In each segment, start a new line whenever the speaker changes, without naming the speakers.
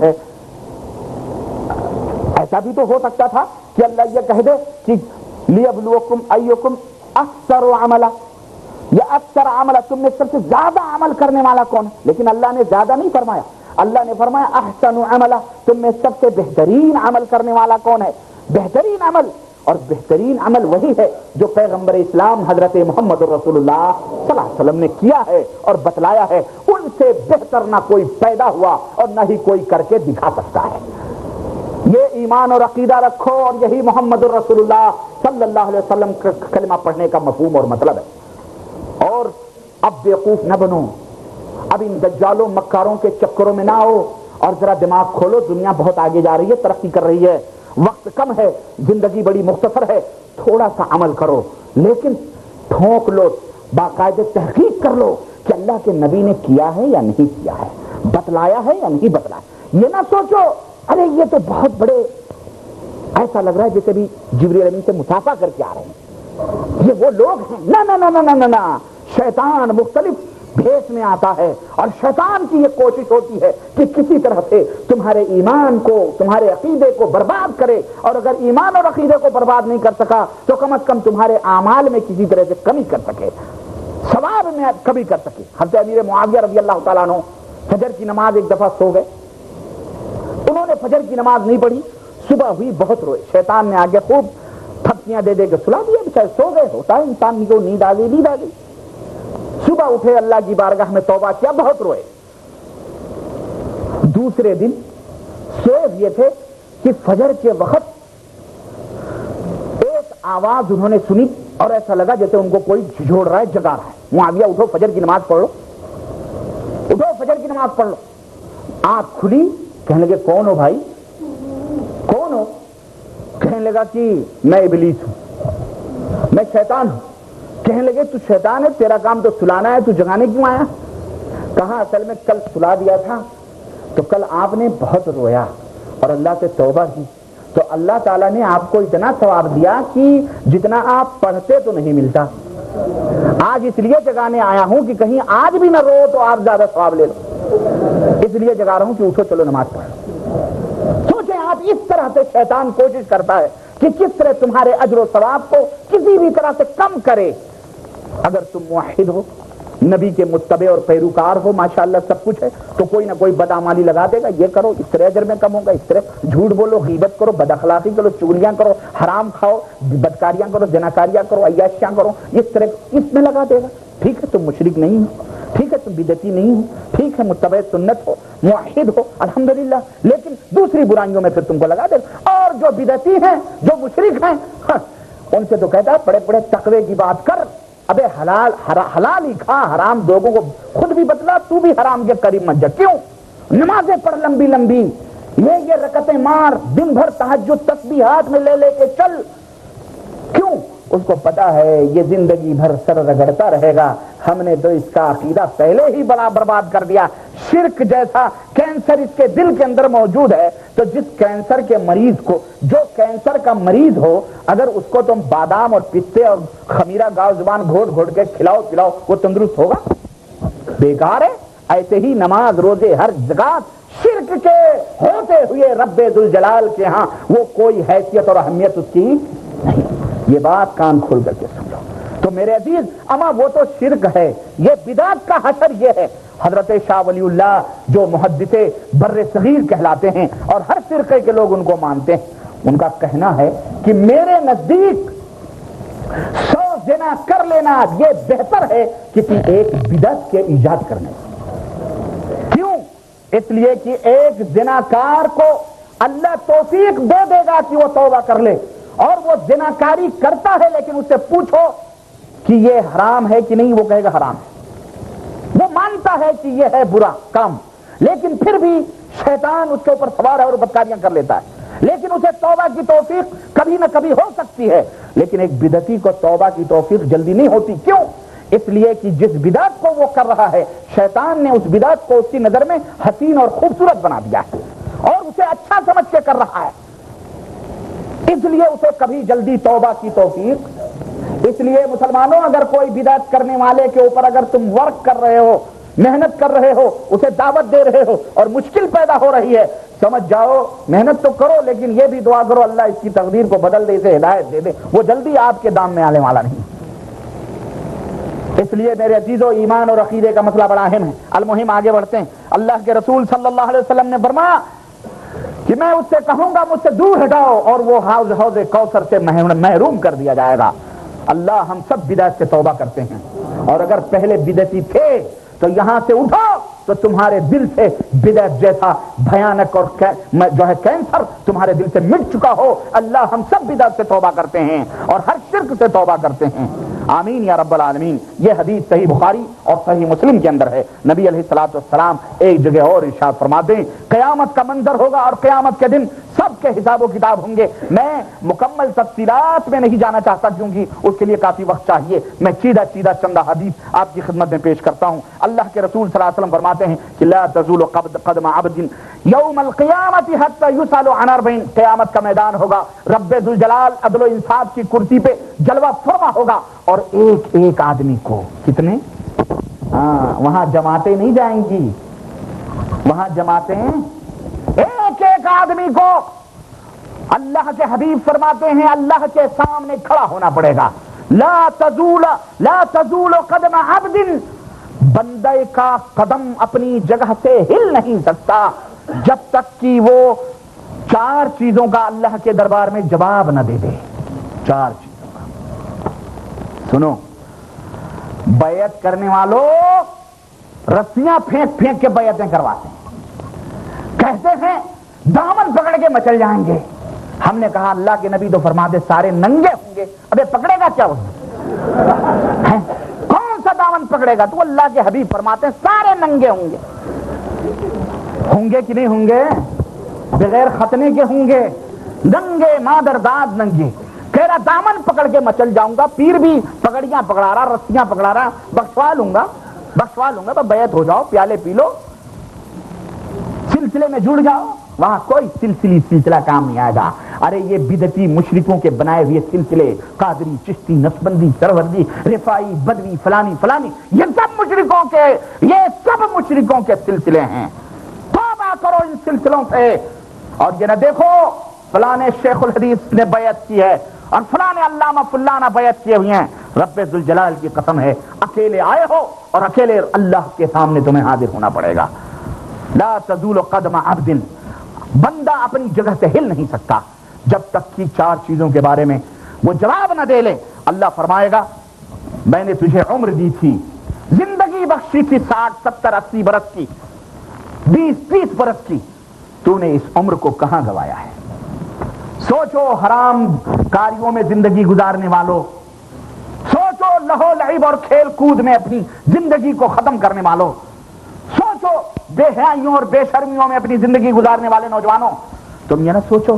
ہے. ایسا بھی تو ہو سکتا تھا کہ اللہ یہ کہہ دے کہ لیبلوکم ایکم اکثر عملا، یا اکثر عملا، تم میں سب سے زیادہ عمل کرنے والا کون ہے. لیکن اللہ نے زیادہ نہیں فرمایا، اللہ نے فرمایا احسن عملا، تم میں سب سے بہترین عمل کرنے والا کون ہے. بہترین عمل، اور بہترین عمل وہی ہے جو پیغمبر اسلام حضرت محمد رسول اللہ صلی اللہ علیہ وسلم نے کیا ہے اور بتلایا ہے. ان سے بہتر نہ کوئی پیدا ہوا اور نہ ہی کوئی کر کے دکھا سکتا ہے. یہ ایمان اور عقیدہ رکھو، اور یہی محمد رسول اللہ صلی اللہ علیہ وسلم کا کلمہ پڑھنے کا مفہوم اور مطلب ہے. اور اب بیوقوف نہ بنو، اب ان دجالوں مکاروں کے چکروں میں نہ آؤ، اور ذرا دماغ کھولو. دنیا بہت آگے جا رہی ہے، ترقی کر رہی ہے، وقت کم ہے، زندگی بڑی مختصر ہے. تھوڑا سا عمل کرو، لیکن ٹھونک لو، باقاعدہ تحقیق کر لو کہ اللہ کے نبی نے کیا ہے یا نہیں کیا ہے، بتلایا ہے یا نہیں بتلایا. یہ نہ سوچو ارے یہ تو بہت بڑے، ایسا لگ رہا ہے جیسے بھی جبریل امین سے مسافہ کر کے آ رہے ہیں، یہ وہ لوگ ہیں. نہ نہ نہ نہ نہ نہ، شیطان مختلف بھیس میں آتا ہے، اور شیطان کی یہ کوشش ہوتی ہے کہ کسی طرح سے تمہارے ایمان کو، تمہارے عقیدے کو برباد کرے. اور اگر ایمان اور عقیدے کو برباد نہیں کر سکا تو کم از کم تمہارے اعمال میں کسی طرح سے کمی کر سکے، ثواب میں کمی کر سکے. حضرت امیر معاویہ رضی اللہ تعالیٰ عنہ فجر کی نماز ایک دفعہ سو گئے. انہوں نے فجر کی نماز نہیں پڑھی، صبح ہوئی بہت روئے. شیطان نے آگے خوب تھپکیاں دے کے سلا دیا، بچارے سو گئے. ہوتا ہے انسان کو نیند آ گئی. صبح اٹھے، اللہ کی بارگاہ میں توبہ کیا، بہت روئے. دوسرے دن سوئے ہوئے تھے کہ فجر کے وقت ایک آواز انہوں نے سنی اور ایسا لگا جیسے ان کو کوئی جھنجھوڑ رہا ہے، جگا رہا ہے. معاویہ اٹھو، فجر کی نماز پڑھ لو، اٹھو فجر کی نماز پڑھ لو. آنکھ کھلی، کہنے لگے کون ہو بھائی، کون ہو؟ کہنے لگا کہ میں ابلیس ہوں، میں شیطان ہوں. کہنے لگے تو شیطان ہے، تیرا کام تو سلانا ہے، تو جگانے کیوں آیا؟ کہا اصل میں کل سلا دیا تھا تو کل آپ نے بہت رویا اور اللہ سے توبہ کی، تو اللہ تعالیٰ نے آپ کو اتنا ثواب دیا کہ جتنا آپ پڑھتے تو نہیں ملتا. آج اس لیے جگانے آیا ہوں کہ کہیں آج بھی نہ رو تو آپ زیادہ ثواب لے لو، اس لیے جگا رہا ہوں کہ اٹھو چلو نماز پڑھو. سوچیں آپ، اس طرح سے شیطان کوشش کرتا ہے کہ کس طرح تمہارے اجر و ثواب کو کسی بھی طرح سے کم کرے. اگر تم موحد ہو، نبی کے متبع اور پیروکار ہو، ماشاءاللہ سب کچھ ہے، تو کوئی نہ کوئی بدعمالی لگا دے گا. یہ کرو اس طرح اجر میں کم ہوگا، اس طرح جھوٹ بولو، غیبت کرو، بد اخلاقی کرو، چغلیاں کرو، حرام کھاؤ، بدکاریاں کرو، زناکاریاں کرو، عیاشیاں کرو، اس طرح اس میں لگا دے گا. ٹھیک ہے تم مشرک نہیں ہو، ٹھیک ہے تم بدعتی نہیں ہو، ٹھیک ہے متبع سنت ہو، موحد ہو الحمدللہ، لیکن دوسری برائیوں میں پھر تم کو لگا دے گا. اور جو بدعتی ہیں، جو مشرک ہیں، ان سے تو کہتا ہے بڑے بڑے تقوی کی بات کر، ابے حلال ہی کھا، حرام لوگوں کو خود بھی بتلا، تو بھی حرام کے قریب مت جا. کیوں؟ نمازیں پڑھ لمبی لمبی، یہ رکعتیں مار، دن بھر تہجد تسبیحات میں لے کے چل. کیوں؟ اس کو پتا ہے یہ زندگی بھر سر رگڑتا رہے گا. ہم نے تو اس کا عقیدہ پہلے ہی بڑا برباد کر دیا. شرک جیسا کینسر اس کے دل کے اندر موجود ہے، تو جس کینسر کے مریض کو، جو کینسر کا مریض ہو، اگر اس کو تم بادام اور پستے اور خمیرہ گاؤ زبان گھوٹ گھوٹ کے کھلاؤ، وہ تندرست ہوگا؟ بیکار ہے. ایسے ہی نماز روزے ہر جگہ شرک کے ہوتے ہوئے رب ذوالجلال کے ہاں وہ کوئی حیثیت اور اہمیت اس کی نہیں. یہ بات کان کھول کر کے سن لو. تو میرے عزیز، اما وہ تو شرک ہے، یہ بدعت کا حشر یہ ہے. حضرت شاہ ولی اللہ جو محدث بر صغیر کہلاتے ہیں اور ہر فرقے کے لوگ ان کو مانتے ہیں، ان کا کہنا ہے کہ میرے نزدیک 100 زنا کر لینا یہ بہتر ہے کسی ایک بدعت کے ایجاد کرنے سے. کیوں؟ اس لیے کہ ایک زناکار کو اللہ توفیق دے دے گا کہ وہ توبہ کر لے، اور وہ زناکاری کرتا ہے لیکن اس سے پوچھو کہ یہ حرام ہے کہ نہیں، وہ کہے گا حرام ہے. وہ مانتا ہے کہ یہ ہے برا کام، لیکن پھر بھی شیطان اس کے اوپر سوار ہے اور بدکاریاں کر لیتا ہے. لیکن اسے توبہ کی توفیق کبھی نہ کبھی ہو سکتی ہے، لیکن ایک بدعتی کو توبہ کی توفیق جلدی نہیں ہوتی. کیوں؟ اس لیے کہ جس بدعت کو وہ کر رہا ہے، شیطان نے اس بدعت کو اس کی نظر میں حسین اور خوبصورت بنا دیا ہے اور اسے اچھا سمجھ کے کر رہا ہے. اس لیے اسے کبھی جلدی توبہ کی توفیق. اس لیے مسلمانوں، اگر کوئی بدعت کرنے والے کے اوپر اگر تم ورک کر رہے ہو، محنت کر رہے ہو, اسے دعوت دے رہے ہو اور مشکل پیدا ہو رہی ہے, سمجھ جاؤ محنت تو کرو لیکن یہ بھی دعا کرو اللہ اس کی تقدیر کو بدل دے, اسے ہدایت دے دے, وہ جلدی آپ کے دام میں آنے والا نہیں. اس لیے میرے عزیزو ایمان اور عقیدے کا مسئلہ بڑا اہم ہے. المہم آگے بڑھتے ہیں. اللہ کے رسول صلی اللہ علیہ وسلم نے فرمایا کہ میں اس سے کہوں گا مجھ سے دور ہٹاؤ اور وہ حوض کوثر سے محروم کر دیا جائے گا. اللہ ہم سب بدعت سے توبہ کرتے ہیں, اور اگر پہلے بدعتی تھے تو یہاں سے اٹھو تو تمہارے دل سے بدعت جیسا بھیانک اور جو ہے کینسر تمہارے دل سے مٹ چکا ہو. اللہ ہم سب بدعت سے توبہ کرتے ہیں اور ہر شرک سے توبہ کرتے ہیں. آمین یا رب العالمین. یہ حدیث صحیح بخاری اور صحیح مسلم کے اندر ہے. نبی علیہ الصلوۃ والسلام ایک جگہ اور ارشاد فرماتے ہیں قیامت کا منظر ہوگا اور قیامت کے دن سب کے حساب و کتاب ہوں گے. میں مکمل تفصیلات میں نہیں جانا چاہتا کیونکہ اس کے لیے کافی وقت چاہیے. میں سیدھا چندہ حدیث آپ کی خدمت میں پیش کرتا ہوں. اللہ کے رسول صلی اللہ علیہ وسلم فرماتے ہیں کہ لا تزول قدم عبد یوم القیامت حتی یسأل عن 40. قیامت کا میدان ہوگا, رب ذوالجلال عدل و انصاف کی کرسی پہ جلوہ فرما ہوگا اور ایک ایک آدمی کو کتنے وہاں جماعتیں نہیں جائیں گی, وہاں جماعتیں ایک ایک آدمی کو اللہ کے حبیب فرماتے ہیں اللہ کے سامنے کھڑا ہونا پڑے گا. لا تزول قدم عبد, بندے کا قدم اپنی جگہ سے ہل نہیں سکتا جب تک کہ وہ 4 چیزوں کا اللہ کے دربار میں جواب نہ دے دے. 4 چیزوں کا سنو. بیعت کرنے والوں رسیاں پھینک کے بیعتیں کرواتے ہیں, کہتے ہیں دامن پکڑ کے مچل جائیں گے. ہم نے کہا اللہ کے نبی تو فرماتے سارے ننگے ہوں گے. ابے پکڑے گا کیا وہ, کون سا دامن پکڑے گا؟ تو اللہ کے حبیب فرماتے ہیں سارے ننگے ہوں گے. ہوں گے کہ نہیں ہوں گے؟ بغیر ختنے کے ہوں گے, ننگے مادرداد ننگے. کہہ رہا دامن پکڑ کے مچل جاؤں گا, پیر بھی پگڑیاں پکڑا رہا, رسیاں پکڑا رہا, بخشوا لوں گا تو بیعت ہو جاؤ, پیالے پی لو, سلسلے میں جڑ جاؤ. وہاں کوئی سلسلہ کام نہیں آئے گا. ارے یہ بدعتی مشرکوں کے بنائے ہوئے سلسلے, قادری, چشتی, نقشبندی, سروردی, رفاعی, بدوی, فلانی, یہ سب مشرکوں کے سلسلے ہیں. توبہ کرو ان سلسلوں سے, اور یہ نہ دیکھو فلانے شیخ الحدیث نے بیعت کی ہے اور فلانے علامہ فلانہ بیعت کیے ہوئے ہیں. رب ذوالجلال کی قسم ہے اکیلے آئے ہو اور اکیلے اللہ کے سامنے تمہیں حاضر ہونا پڑے گا. لا تزول قدم عبد, بندہ اپنی جگہ سے ہل نہیں سکتا جب تک کہ 4 چیزوں کے بارے میں وہ جواب نہ دے لے. اللہ فرمائے گا میں نے تجھے عمر دی تھی, زندگی بخشی تھی 60 70 80 برس کی, 20 30 برس کی, تو نے اس عمر کو کہاں گوایا ہے؟ سوچو حرام کاریوں میں زندگی گزارنے والوں, سوچو لہو لعب اور کھیل کود میں اپنی زندگی کو ختم کرنے والوں, سوچو بے حیائیوں اور بے شرمیوں میں اپنی زندگی گزارنے والے نوجوانوں. تم یہ نہ سوچو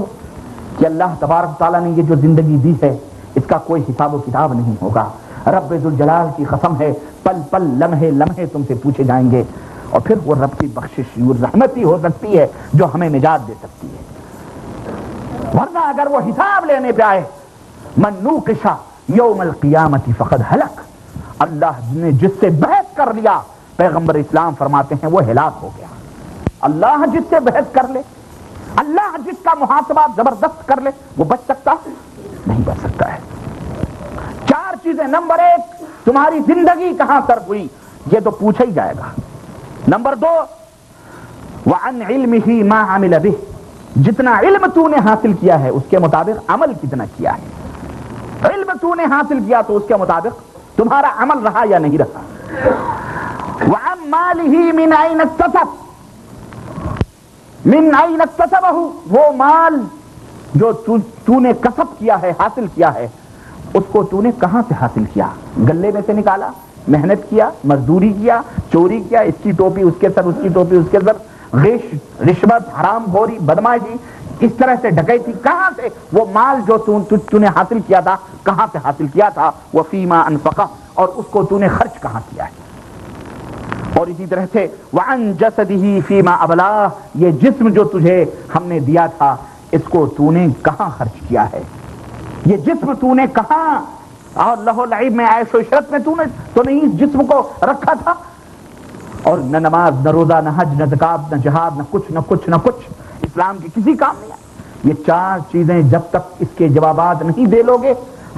کہ اللہ تبارک تعالیٰ نے یہ جو زندگی دی ہے اس کا کوئی حساب و کتاب نہیں ہوگا. رب ذوالجلال کی قسم ہے پل پل لمحے تم سے پوچھے جائیں گے, اور پھر وہ رب کی بخشش اور رحمت ہی ہو سکتی ہے جو ہمیں نجات دے سکتی ہے. ورنہ اگر وہ حساب لینے پہ آئے, من نوقش یوم القیامت فقد ہلک, اللہ نے جس سے بحث کر لیا پیغمبر اسلام فرماتے ہیں وہ ہلاک ہو گیا. اللہ جس سے بحث کر لے, اللہ جس کا محاسبہ زبردست کر لے, وہ بچ سکتا نہیں بچ سکتا ہے. 4 چیزیں. نمبر 1 تمہاری زندگی کہاں صرف ہوئی, یہ تو پوچھا ہی جائے گا. نمبر 2 وعن علمہ ما عمل بہ, جتنا علم تو نے حاصل کیا ہے اس کے مطابق عمل کتنا کیا ہے. علم تو نے حاصل کیا تو اس کے مطابق تمہارا عمل رہا یا نہیں رہا. وعن مالہ من این اکتسب, من این اکتسبہ, وہ مال جو تو نے کسب کیا ہے, حاصل کیا ہے, اس کو تو نے کہاں سے حاصل کیا؟ گلے میں سے نکالا, محنت کیا, مزدوری کیا, چوری کیا, اس کی ٹوپی اس کے سر, اس کی ٹوپی اس کے سر, غش, رشوت, حرام خوری, بدماشی, اس طرح سے ڈکیتی, کہاں سے وہ مال جو تو نے حاصل کیا تھا کہاں سے حاصل کیا تھا؟ وفیما انفقہ, اور اس کو تو نے خرچ کہاں کیا ہے؟ اور اسی طرح سے وعن جسدہ فیما ابلاہ, یہ جسم جو تجھے ہم نے دیا تھا اس کو تو نے کہاں خرچ کیا ہے؟ یہ جسم تو نے کہاں, اور لہو لعب میں عیش و عشرت میں تو نے اس جسم کو رکھا تھا؟ اور نہ نماز، نہ روزہ، نہ حج، نہ زکات، نہ جہاد، نہ کچھ اسلام کے کسی کام نہیں ہے۔ یہ چار چیزیں جب تک اس کے جوابات نہیں دے لوگے،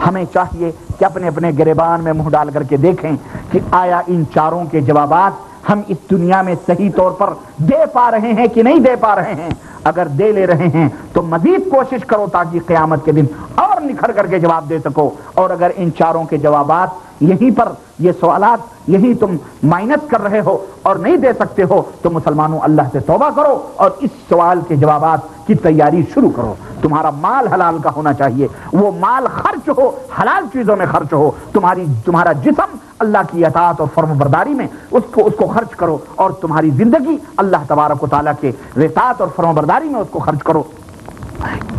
ہمیں چاہیے کہ اپنے اپنے گریبان میں منہ ڈال کر کے دیکھیں کہ آیا ان چاروں کے جوابات ہم اس دنیا میں صحیح طور پر دے پا رہے ہیں کہ نہیں دے پا رہے ہیں۔ اگر دے لے رہے ہیں تو مزید کوشش کرو تاکہ قیامت کے دن اور نکھر کر کے جواب دے سکو، اور اگر ان چاروں کے جوابات یہیں پر، یہ سوالات یہی تم مائنس کر رہے ہو اور نہیں دے سکتے ہو، تو مسلمانوں اللہ سے توبہ کرو اور اس سوال کے جوابات کی تیاری شروع کرو۔ تمہارا مال حلال کا ہونا چاہیے، وہ مال خرچ ہو، حلال چیزوں میں خرچ ہو۔ تمہارا جسم اللہ کی اطاعت اور فرم برداری میں اس کو خرچ کرو، اور تمہاری زندگی اللہ تبارک و تعالیٰ کے اطاعت اور فرم برداری میں اس کو خرچ کرو۔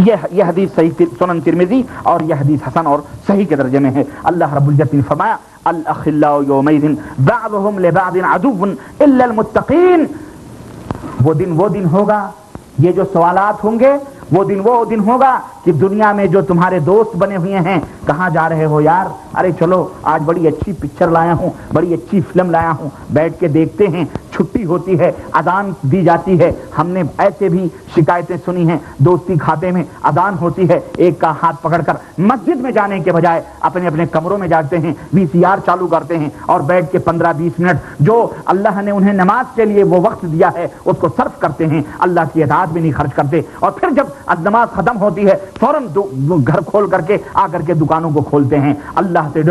یہ حدیث صحیح سنن ترمذی اور یہ حدیث حسن اور صحیح کے درجے میں ہے۔ اللہ رب العزت نے فرمایا الاخلاء یومئذ بعضهم لبعض عدو الا المتقین۔ وہ دن ہوگا، یہ جو سوالات ہوں گے وہ دن ہوگا کہ دنیا میں جو تمہارے دوست بنے ہوئے ہیں، کہاں جا رہے ہو یار؟ ارے چلو آج بڑی اچھی پکچر لایا ہوں، بڑی اچھی فلم لایا ہوں، بیٹھ کے دیکھتے ہیں۔ چھٹی ہوتی ہے، اذان دی جاتی ہے، ہم نے ایسے بھی شکایتیں سنی ہیں، دوستی کھاتے میں اذان ہوتی ہے، ایک کا ہاتھ پکڑ کر مسجد میں جانے کے بجائے اپنے اپنے کمروں میں جاتے ہیں، VCR چالو کرتے ہیں اور بیٹھ کے 15-20 منٹ جو اللہ نے انہیں نماز کے لیے وہ وقت دیا ہے اس کو صرف کرتے ہیں، اللہ کی اطاعت بھی نہیں خرچ کرتے۔ اور پھر جب نماز ختم ہوتی ہے فوراً گھر کھول کر کے آ کر کے دکانوں کو کھولتے ہیں۔ اللہ سے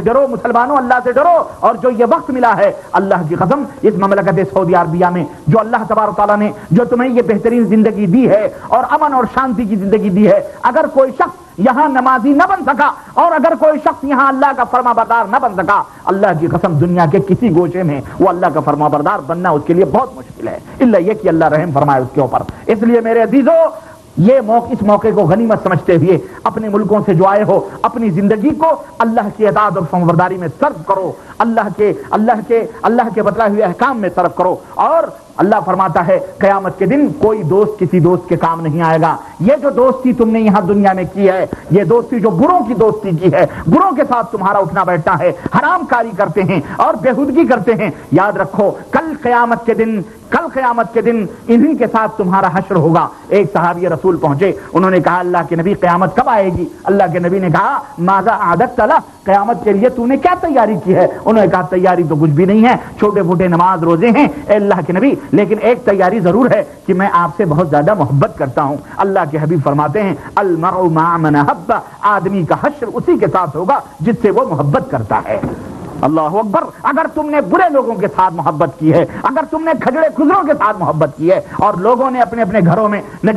ڈرو مسلمانوں، اللہ سے ڈرو۔ اور جو یہ وقت ملا ہے اللہ کی قسم، اس مملکت سعودی عربیہ میں جو اللہ تبارک تعالیٰ نے جو تمہیں یہ بہترین زندگی دی ہے اور امن اور شانتی کی زندگی دی ہے، اگر کوئی شخص یہاں نمازی نہ بن سکا اور اگر کوئی شخص یہاں اللہ کا فرما بردار نہ بن سکا، اللہ کی قسم دنیا کے کسی گوشے میں وہ اللہ کا فرما بردار بننا اس کے لیے بہت مشکل ہے، الا یہ کہ اللہ رحم فرمائے اس کے اوپر۔ اس لیے میرے عزیزو، اس موقع کو غنیمت سمجھتے ہوئے اپنے ملکوں سے جو آئے ہو اپنی زندگی کو اللہ کی اطاعت اور فرمانبرداری میں صرف کرو، اللہ کے بتلائے ہوئے احکام میں صرف کرو۔ اور اللہ فرماتا ہے قیامت کے دن کوئی دوست کسی دوست کے کام نہیں آئے گا۔ یہ جو دوستی تم نے یہاں دنیا میں کی ہے، یہ دوستی جو بروں کی دوستی کی ہے، بروں کے ساتھ تمہارا اٹھنا بیٹھنا ہے، حرام کاری کرتے ہیں اور بےہودگی کرتے ہیں، یاد رکھو کل قیامت کے دن انہی کے ساتھ تمہارا حشر ہوگا۔ ایک صحابی رسول پہنچے، انہوں نے کہا اللہ کے نبی قیامت کب آئے گی؟ اللہ کے نبی نے کہا ماذا اعددت لہ، قیامت کے لیے تو نے کیا تیاری کی ہے؟ انہوں نے کہا تیاری تو کچھ بھی نہیں ہے، چھوٹے پھوٹے نماز روزے ہیں اے اللہ کے نبی، لیکن ایک تیاری ضرور ہے کہ میں آپ سے بہت زیادہ محبت کرتا ہوں۔ اللہ کے حبیب فرماتے ہیں المرء مع من احب، آدمی کا حشر اسی کے ساتھ ہوگا جس سے وہ محبت کرتا ہے۔ اللہ اکبر۔ اگر تم نے برے لوگوں کے ساتھ محبت کی ہے، اگر تم نے کھجڑے کھزروں کے ساتھ محبت کی ہے اور لوگوں نے اپنے اپنے گھروں میں نہ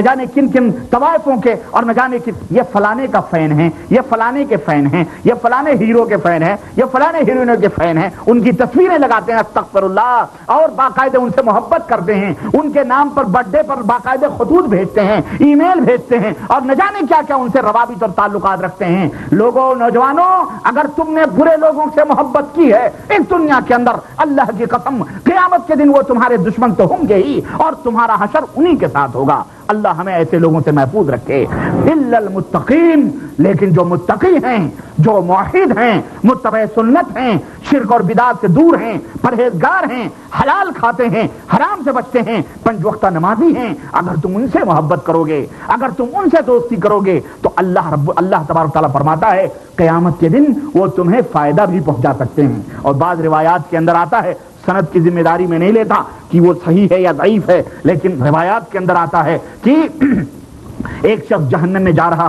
جانے کن کن طوائفوں کے اور نہ جانے کن، یہ فلانے کا فین ہے، یہ فلانے کے فین ہیں، یہ فلانے ہیرو کے فین ہیں، یہ فلانے ہیروئنوں کے فین ہیں، ان کی تصویریں لگاتے ہیں استغفر اللہ، اور باقاعدہ ان سے محبت کرتے ہیں، ان کے نام پر برتھ ڈے پر باقاعدہ خطوط بھیجتے ہیں، ای میل بھیجتے ہیں اور نہ جانے کیا کیا ان سے روابط اور تعلقات رکھتے ہیں۔ لوگوں، نوجوانوں، اگر تم نے برے لوگوں سے محبت کی ہے اس دنیا کے اندر، اللہ کی قسم قیامت کے دن وہ تمہارے دشمن تو ہوں گے ہی اور تمہارا حشر انہی کے ساتھ ہوگا۔ اللہ ہمیں ایسے لوگوں سے محفوظ رکھے۔ الا المتقین، لیکن جو متقی ہیں، جو موحد ہیں، متبع سنت ہیں، شرک اور بدعات سے دور ہیں، پرہیزگار ہیں، حلال کھاتے ہیں، حرام سے بچتے ہیں، 5 وقتہ نمازی ہیں، اگر تم ان سے محبت کرو گے، اگر تم ان سے دوستی کرو گے تو اللہ تبارک تعالیٰ فرماتا ہے قیامت کے دن وہ تمہیں فائدہ بھی پہنچا سکتے ہیں۔ اور بعض روایات کے اندر آتا ہے، سند کی ذمہ داری میں نہیں لیتا کہ وہ صحیح ہے یا ضعیف ہے، لیکن روایات کے اندر آتا ہے کہ ایک شخص جہنم میں جا رہا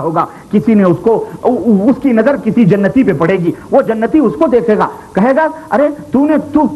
ہوگا، کسی نے اس کی نظر کسی جنتی پہ پڑے گی، وہ جنتی اس کو دیکھے گا، کہے گا ارے تو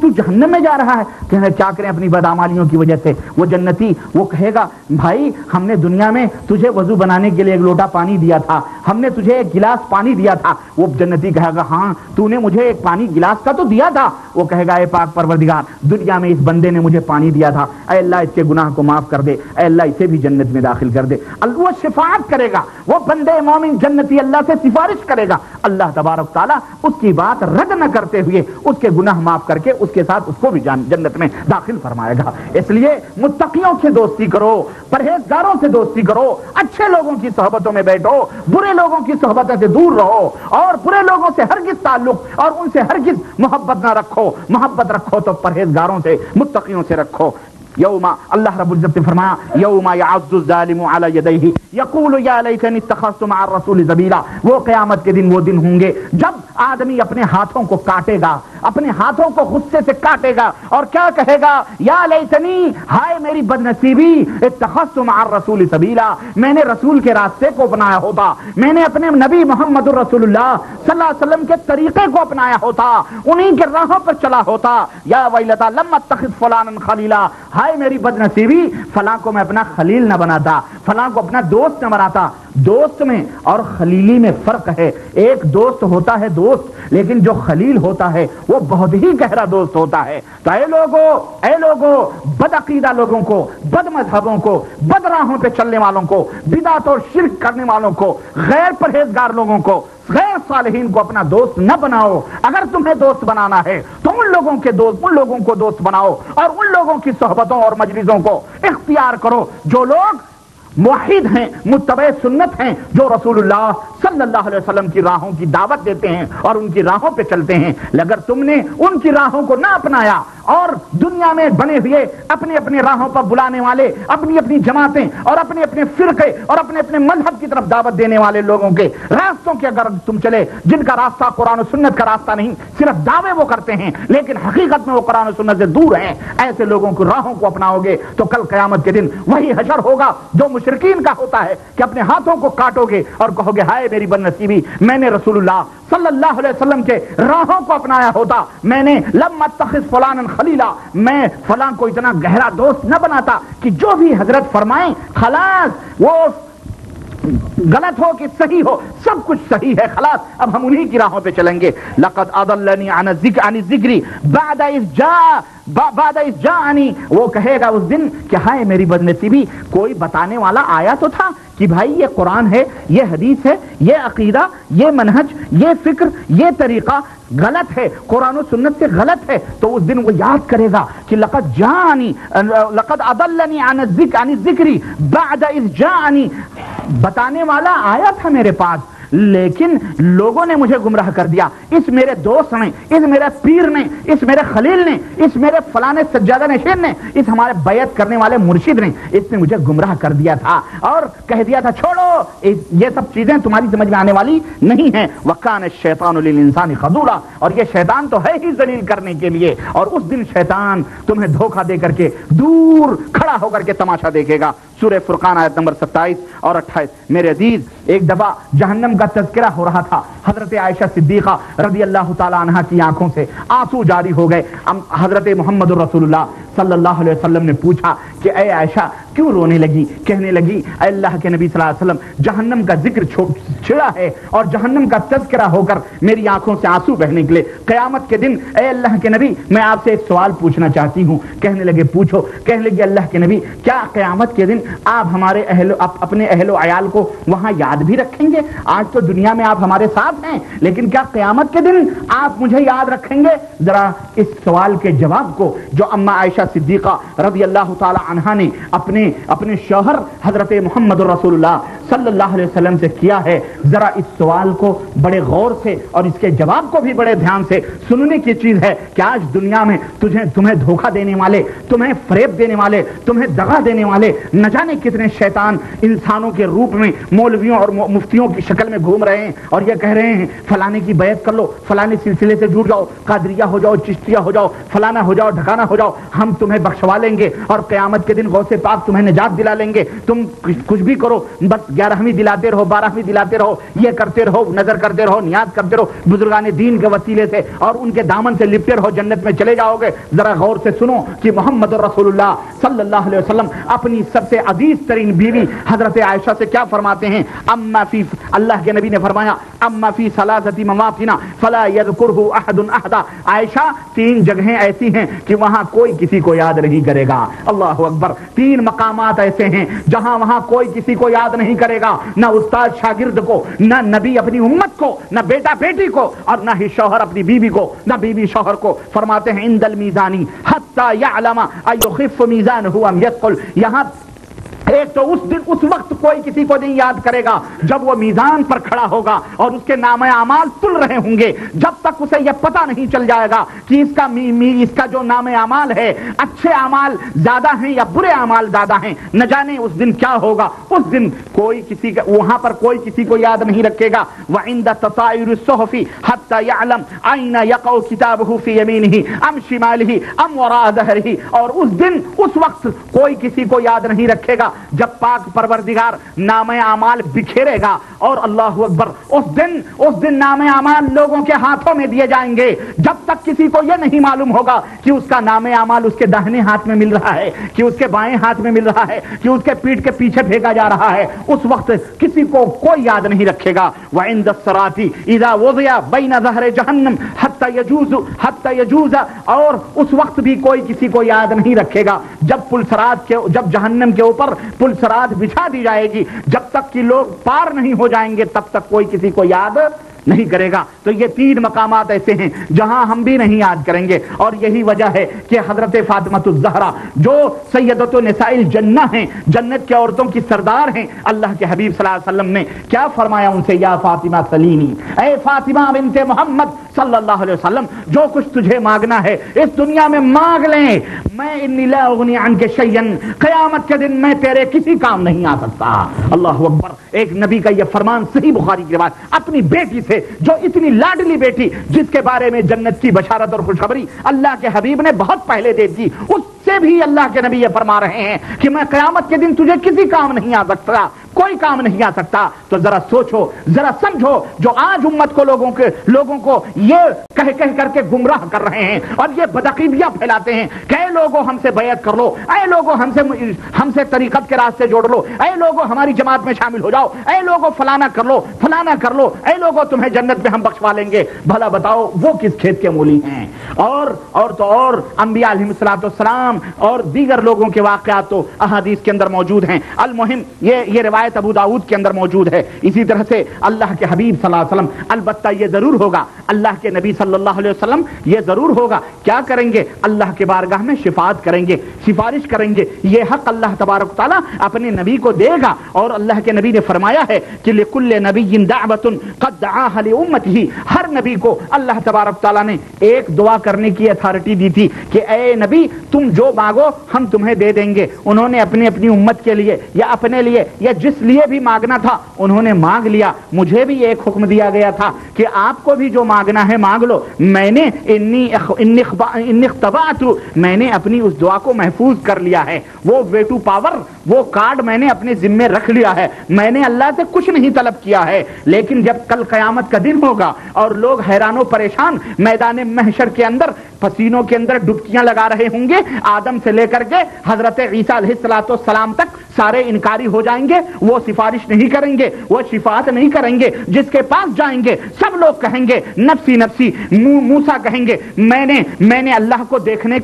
جہنم میں جا رہا ہے، کیا کریں اپنی بدعمالیوں کی وجہ سے۔ وہ جنتی وہ کہے گا بھائی ہم نے دنیا میں تجھے وضو بنانے کے لیے 1 لوٹا پانی دیا تھا، ہم نے تجھے 1 گلاس پانی دیا تھا۔ وہ جنتی کہے گا ہاں تو نے مجھے 1 پانی گلاس کا تو دیا تھا۔ وہ کہے گا اے پاک پروردگار دنیا میں اس بندے نے مجھے پانی دیا تھا، اے اللہ اس کے گناہ کو معاف کر دے، اے اللہ اسے بھی جنت میں داخل کر دے۔ وہ شفاعت کرے گا، وہ بندے مومن جنتی اللہ سے سفارش کرے گا، اللہ تبارک تعالیٰ اس کی بات رد نہ کرتے ہوئے اس کے گناہ معاف کر کے اس کے ساتھ اس کو بھی جنت میں داخل فرمائے گا۔ اس لیے متقیوں سے دوستی کرو، پرہیزگاروں سے دوستی کرو، اچھے لوگوں کی صحبتوں میں بیٹھو، برے لوگوں کی صحبتوں سے دور رہو، اور برے لوگوں سے ہرگز تعلق اور ان سے ہرگز محبت نہ رکھو۔ محبت رکھو تو پرہیزگاروں سے، متقیوں سے رکھو۔ یوم، اللہ رب العزت نے فرمایا یوم یعض الظالم علی یدیہ یقول یا لیتنی اتخذت مع الرسول سبیلا، وہ قیامت کے دن وہ دن ہوں گے جب آدمی اپنے ہاتھوں کو کاٹے گا، اپنے ہاتھوں کو غصے سے کاٹے گا اور کیا کہے گا؟ یا لیتنی، ہائے میری بدنصیبی، اتخذت مع الرسول سبیلا، میں نے رسول کے راستے کو اپنایا ہوتا، میں نے اپنے نبی محمد الرسول اللہ صلی اللہ علیہ وسلم کے طریقے کو اپنایا ہوتا، انہی کے راہوں پر چلا ہوتا۔ یا ویلتا لم اتخذ فلانا خلیلا، ہائے میری بدنصیبی، فلاں کو میں اپنا خلیل نہ بناتا، فلاں کو اپنا دوست نہ بناتا۔ دوست میں اور خلیلی میں فرق ہے، ایک دوست ہوتا ہے دوست، لیکن جو خلیل ہوتا ہے وہ بہت ہی گہرا دوست ہوتا ہے۔ تو اے لوگوں بد عقیدہ لوگوں کو، بد مذہبوں کو، بد راہوں پہ چلنے والوں کو، بدعت اور شرک کرنے والوں کو، غیر پرہیزگار لوگوں کو، غیر صالحین کو اپنا دوست نہ بناؤ۔ اگر تمہیں دوست بنانا ہے تو ان لوگوں کو دوست بناؤ اور ان لوگوں کی صحبتوں اور مجلسوں کو اختیار کرو جو لوگ موحد ہیں، متبع سنت ہیں، جو رسول اللہ صلی اللہ علیہ وسلم کی راہوں کی دعوت دیتے ہیں اور ان کی راہوں پہ چلتے ہیں۔ اگر تم نے ان کی راہوں کو نہ اپنایا اور دنیا میں بنے ہوئے اپنے اپنے راہوں پر بلانے والے، اپنی اپنی جماعتیں اور اپنے اپنے فرقے اور اپنے اپنے مذہب کی طرف دعوت دینے والے لوگوں کے راستوں کے اگر تم چلے، جن کا راستہ قرآن و سنت کا راستہ نہیں، صرف دعوے وہ کرتے ہیں لیکن حقیقت میں وہ قرآن و سنت سے دور ہیں، ایسے لوگوں کی راہوں کو اپناؤ گے تو کل قیامت کے دن وہی حشر ہوگا جو مشرکین کا ہوتا ہے کہ اپنے ہاتھوں کو کاٹو گے اور کہو گے ہائے میری بدنصیبی، میں نے رسول اللہ صلی اللہ علیہ وسلم کے راہوں کو اپنایا ہوتا، میں نے لم اتخذ فلانا خلیلا، میں فلاں کو اتنا گہرا دوست نہ بناتا کہ جو بھی حضرت فرمائیں خلاص، وہ غلط ہو کہ صحیح ہو سب کچھ صحیح ہے، خلاص اب ہم انہی کی راہوں پہ چلیں گے۔ لقد اضلنی عن الذکر بعد اذ جاءنی، وہ کہے گا اس دن کہ ہائے میری بدنصیبی، کوئی بتانے والا آیا تو تھا کہ بھائی یہ قرآن ہے، یہ حدیث ہے، یہ عقیدہ، یہ منہج، یہ فکر، یہ طریقہ غلط ہے، قرآن و سنت سے غلط ہے، تو اس دن وہ یاد کرے گا کہ لقد اضلنی عن الذکر بعد اذ جاءنی، بتانے والا آیا تھا میرے پاس لیکن لوگوں نے مجھے گمراہ کر دیا، اس میرے دوست نے، اس میرے پیر نے، اس میرے خلیل نے، اس میرے فلانے سجادہ نشین نے، اس ہمارے بیعت کرنے والے مرشد نے، اس نے مجھے گمراہ کر دیا تھا اور کہہ دیا تھا چھوڑو یہ سب چیزیں تمہاری سمجھ میں آنے والی نہیں ہیں۔ وَكَانَ الشَّيْطَانُ لِلْإِنسَانِ خَذُولًا، اور یہ شیطان تو ہے ہی ذلیل کرنے کے لیے، اور اس دن شیطان تمہیں دھوکہ دے کر کے دور کھڑا ہو کر کے تماشا دیکھے گا۔ سورہ فرقان آیت نمبر 27 اور 28۔ میرے عزیز، ایک دفعہ جہنم کا تذکرہ ہو رہا تھا، حضرت عائشہ صدیقہ رضی اللہ تعالی عنہا کی آنکھوں سے آنسو جاری ہو گئے۔ حضرت محمد رسول اللہ صلی اللہ علیہ وسلم نے پوچھا کہ اے عائشہ کیوں رونے لگی؟ کہنے لگی اے اللہ کے نبی صلی اللہ علیہ وسلم، جہنم کا ذکر چھڑا ہے اور جہنم کا تذکرہ ہو کر میری آنکھوں سے آنسو بہنے نکلے۔ قیامت کے دن اے اللہ کے نبی میں آپ سے ایک سوال پوچھنا چاہتی ہوں۔ کہنے لگے پوچھو۔ کہنے لگے اللہ کے نبی کیا قیامت کے دن آپ ہمارے اپنے اہل و عیال کو وہاں یاد بھی رکھیں گے؟ آج تو دنیا میں آپ ہمارے ساتھ ہیں لیکن کیا قیامت کے دن آپ مجھے یاد رکھیں گے؟ ذرا اس سوال کے جواب کو جو اما عائشہ صدیقہ رضی اللہ تعالی عنہا نے اپنے شوہر حضرت محمد رسول اللہ صلی اللہ علیہ وسلم سے کیا ہے، ذرا اس سوال کو بڑے غور سے اور اس کے جواب کو بھی بڑے دھیان سے سننے کی چیز ہے کہ آج دنیا میں تمہیں دھوکہ دینے والے، تمہیں فریب دینے والے، تمہیں دغا دینے والے نہ جانے کتنے شیطان انسانوں کے روپ میں مولویوں اور مفتیوں کی شکل میں گھوم رہے ہیں اور یہ کہہ رہے ہیں فلانے کی بیعت کر لو، فلانے سلسلے سے جڑ جاؤ، قادریہ ہو جاؤ، چشتیہ ہو جاؤ، فلانا ہو جاؤ، ڈھکانا ہو جاؤ، ہم تمہیں بخشوا لیں گے اور قیامت کے دن غوث پاک تمہیں نجات دلا لیں گے، تم کچھ بھی کرو، بس 11ویں دلاتے رہو، 12ویں دلاتے رہو، رہو، یہ کرتے رہو، نظر کرتے رہو، نیاز کرتے رہو بزرگان دین کے وسیلے سے، اور ان کے دامن سے لپٹے رہو، جنت میں چلے جاؤ گے۔ ذرا غور سے سنو کہ محمد رسول اللہ صلی اللہ علیہ وسلم اپنی سب سے عزیز ترین بیوی حضرت عائشہ سے کیا فرماتے ہیں؟ اما فی، اللہ کے نبی نے فرمایا اما فی ثلاثۃ مواطن فلا یذکرہ احد احدا، عائشہ 3 جگہیں ایسی ہیں کہ وہاں کوئی کسی کو یاد نہیں کرے گا۔ اللہ اکبر، 3 مقامات ایسے ہیں جہاں وہاں کوئی کسی کو یاد نہیں کرے گا، نہ استاد شاگرد کو، نہ نبی اپنی امت کو، نہ بیٹا بیٹی کو، اور نہ ہی شوہر اپنی بیوی کو، نہ بیوی شوہر کو۔ فرماتے ہیں عند المیزانی حتی یعلم ایخف میزانہ ام یثقل، یہاں ایک تو اس دن اس وقت کوئی کسی کو نہیں یاد کرے گا جب وہ میزان پر کھڑا ہوگا اور اس کے نام اعمال تل رہے ہوں گے، جب تک اسے یہ پتہ نہیں چل جائے گا کہ اس کا جو نام اعمال ہے اچھے اعمال زیادہ ہیں یا برے اعمال زیادہ ہیں، نہ جانے اس دن کیا ہوگا۔ اس دن کوئی کسی کا وہاں پر کوئی کسی کو یاد نہیں رکھے گا۔ وعند تطایر الصحف حتى يعلم اين يقع كتابه في يمينه ام شماله ام وراء ظهره، اور اس دن اس وقت کوئی کسی کو یاد نہیں رکھے گا جب پاک پروردگار نام اعمال بکھیرے گا، اور اللہ اکبر اس دن نام اعمال لوگوں کے ہاتھوں میں دیے جائیں گے، جب تک کسی کو یہ نہیں معلوم ہوگا کہ اس کا نام اعمال اس کے داہنے ہاتھ میں مل رہا ہے، کہ اس کے بائیں ہاتھ میں مل رہا ہے، کہ اس کے پیٹھ کے پیچھے پھینکا جا رہا ہے، اس وقت کسی کو کوئی یاد نہیں رکھے گا۔ وعند الصراط اذا وضع بین ظہر جہنم حتی یجوز، اور اس وقت بھی کوئی کسی کو یاد نہیں رکھے گا جب جہنم کے اوپر پل صراط بچھا دی جائے گی، جب تک کہ لوگ پار نہیں ہو جائیں گے تب تک کوئی کسی کو یاد نہیں کرے گا۔ تو یہ 3 مقامات ایسے ہیں جہاں ہم بھی نہیں یاد کریں گے، اور یہی وجہ ہے کہ حضرت فاطمہ الزہرا جو سیدۃ نساء الجنہ ہیں، جنت کے عورتوں کی سردار ہیں، اللہ کے حبیب صلی اللہ علیہ وسلم نے کیا فرمایا ان سے؟ یا فاطمہ سلینی، اے فاطمہ بنت محمد صلی اللہ علیہ وسلم، جو کچھ تجھے مانگنا ہے اس دنیا میں مانگ لیں، میں انی لا اغنی عنک شیئا، قیامت کے دن میں تیرے کسی کام نہیں آ سکتا۔ اللہ اکبر، ایک نبی کا یہ فرمان صحیح بخاری کی روایت، اپنی بیٹی سے، جو اتنی لاڈلی بیٹی جس کے بارے میں جنت کی بشارت اور خوشخبری اللہ کے حبیب نے بہت پہلے دے دی، اس سے بھی اللہ کے نبی یہ فرما رہے ہیں کہ میں قیامت کے دن تجھے کسی کام نہیں آ سکتا، کوئی کام نہیں آ سکتا۔ تو ذرا سوچو، ذرا سمجھو، جو آج امت کو لوگوں کو یہ کہہ کر کے گمراہ کر رہے ہیں اور یہ بدعقیدیاں پھیلاتے ہیں کہ اے لوگوں ہم سے بیعت کر لو، اے لوگوں ہم سے طریقت کے راستے جوڑ لو، اے لوگوں ہماری جماعت میں شامل ہو جاؤ، اے لوگوں فلانا کر لو، فلانا کر لو، اے لوگوں تمہیں جنت میں ہم بخشوا لیں گے۔ بھلا بتاؤ وہ کس کھیت کے مولی ہیں؟ اور انبیاء علیہ الصلوۃ والسلام اور دیگر لوگوں کے واقعات تو احادیث کے اندر موجود ہیں۔ المہم یہ روایت ابو داؤد کے اندر موجود ہے۔ اسی طرح سے اللہ کے حبیب صلی اللہ علیہ وسلم، البتہ یہ ضرور ہوگا، اللہ کے نبی صلی اللہ علیہ وسلم یہ ضرور ہوگا، کیا کریں گے؟ اللہ کے بارگاہ میں شفاعت کریں گے، سفارش کریں گے۔ یہ حق اللہ تبارک و تعالیٰ اپنے نبی کو دے گا، اور اللہ کے نبی نے فرمایا ہے کہ لکل نبی دعوۃ قد دعاها لامته، ہر نبی کو اللہ تبارک و تعالیٰ نے ایک دعا کرنے کی اتھارٹی دی تھی کہ اے نبی تم جو مانگو ہم تمہیں دے دیں گے۔ انہوں نے اپنی امت کے لیے یا اپنے لیے یا جس لیے بھی مانگنا تھا انہوں نے مانگ لیا۔ مجھے بھی ایک حکم دیا گیا تھا کہ آپ کو بھی جو مانگنا ہے مانگ لو۔ میں نے اختبأت، میں نے اپنی اس دعا کو محفوظ کر لیا ہے، وہ ویٹو پاور، وہ کارڈ میں نے اپنے ذمے رکھ لیا ہے۔ میں نے اللہ سے کچھ نہیں طلب کیا ہے، لیکن جب کل قیامت کا دن ہوگا اور لوگ حیران و پریشان میدان محشر کے اندر پسینوں کے اندر ڈبکیاں لگا رہے ہوں گے، آدم سے لے کر کے حضرت عیسیٰ علیہ السلام تک سارے انکاری ہو جائیں گے، وہ سفارش نہیں کریں گے، وہ شفاعت نہیں کریں گے۔ جس کے پاس جائیں گے سب لوگ کہیں گے نفسی نفسی، موسیٰ کہیں گے میں نے اللہ کو دیکھنے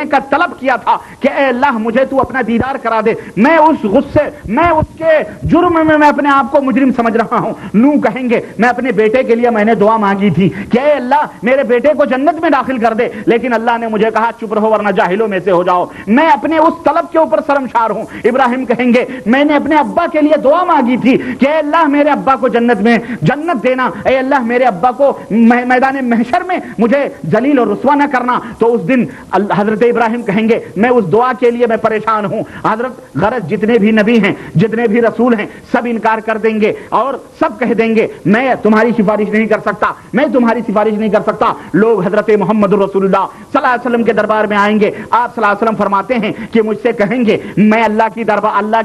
کا طلب کیا تھا کہ اے اللہ مجھے تو اپنا دیدار کرا دے، میں اس غصے، میں اس کے جرم میں اپنے آپ کو مجرم سمجھ رہا ہوں۔ نو کہیں گے میں اپنے بیٹے کے لیے میں نے دعا مانگی تھی کہ اے اللہ میرے بیٹے کو جنت میں داخل کر دے، لیکن اللہ نے مجھے کہا چپ رہو ورنہ جاہلوں میں سے ہو جاؤ، میں اپنے اس طلب کے اوپر شرمسار ہوں۔ ابراہیم کہیں گے میں نے اپنے ابا کے لیے دعا مانگی تھی کہ اے اللہ میرے ابا کو جنت دینا، اے اللہ میرے ابا کو میدان محشر میں مجھے ذلیل اور رسوا نہ کرنا، تو اس دن حضرت ابراہیم کہیں گے میں اس دعا کے لیے میں پریشان ہوں. حضرت غرض جتنے بھی نبی ہیں جتنے بھی رسول ہیں سب انکار کر دیں گے اور سب کہہ دیں گے میں تمہاری سفارش نہیں کر سکتا, میں تمہاری سفارش نہیں کر سکتا. لوگ حضرت محمد رسول اللہ صلی اللہ علیہ وسلم کے دربار میں آئیں گے. آپ صلی اللہ علیہ وسلم فرماتے ہیں کہ مجھ سے کہیں گے, میں اللہ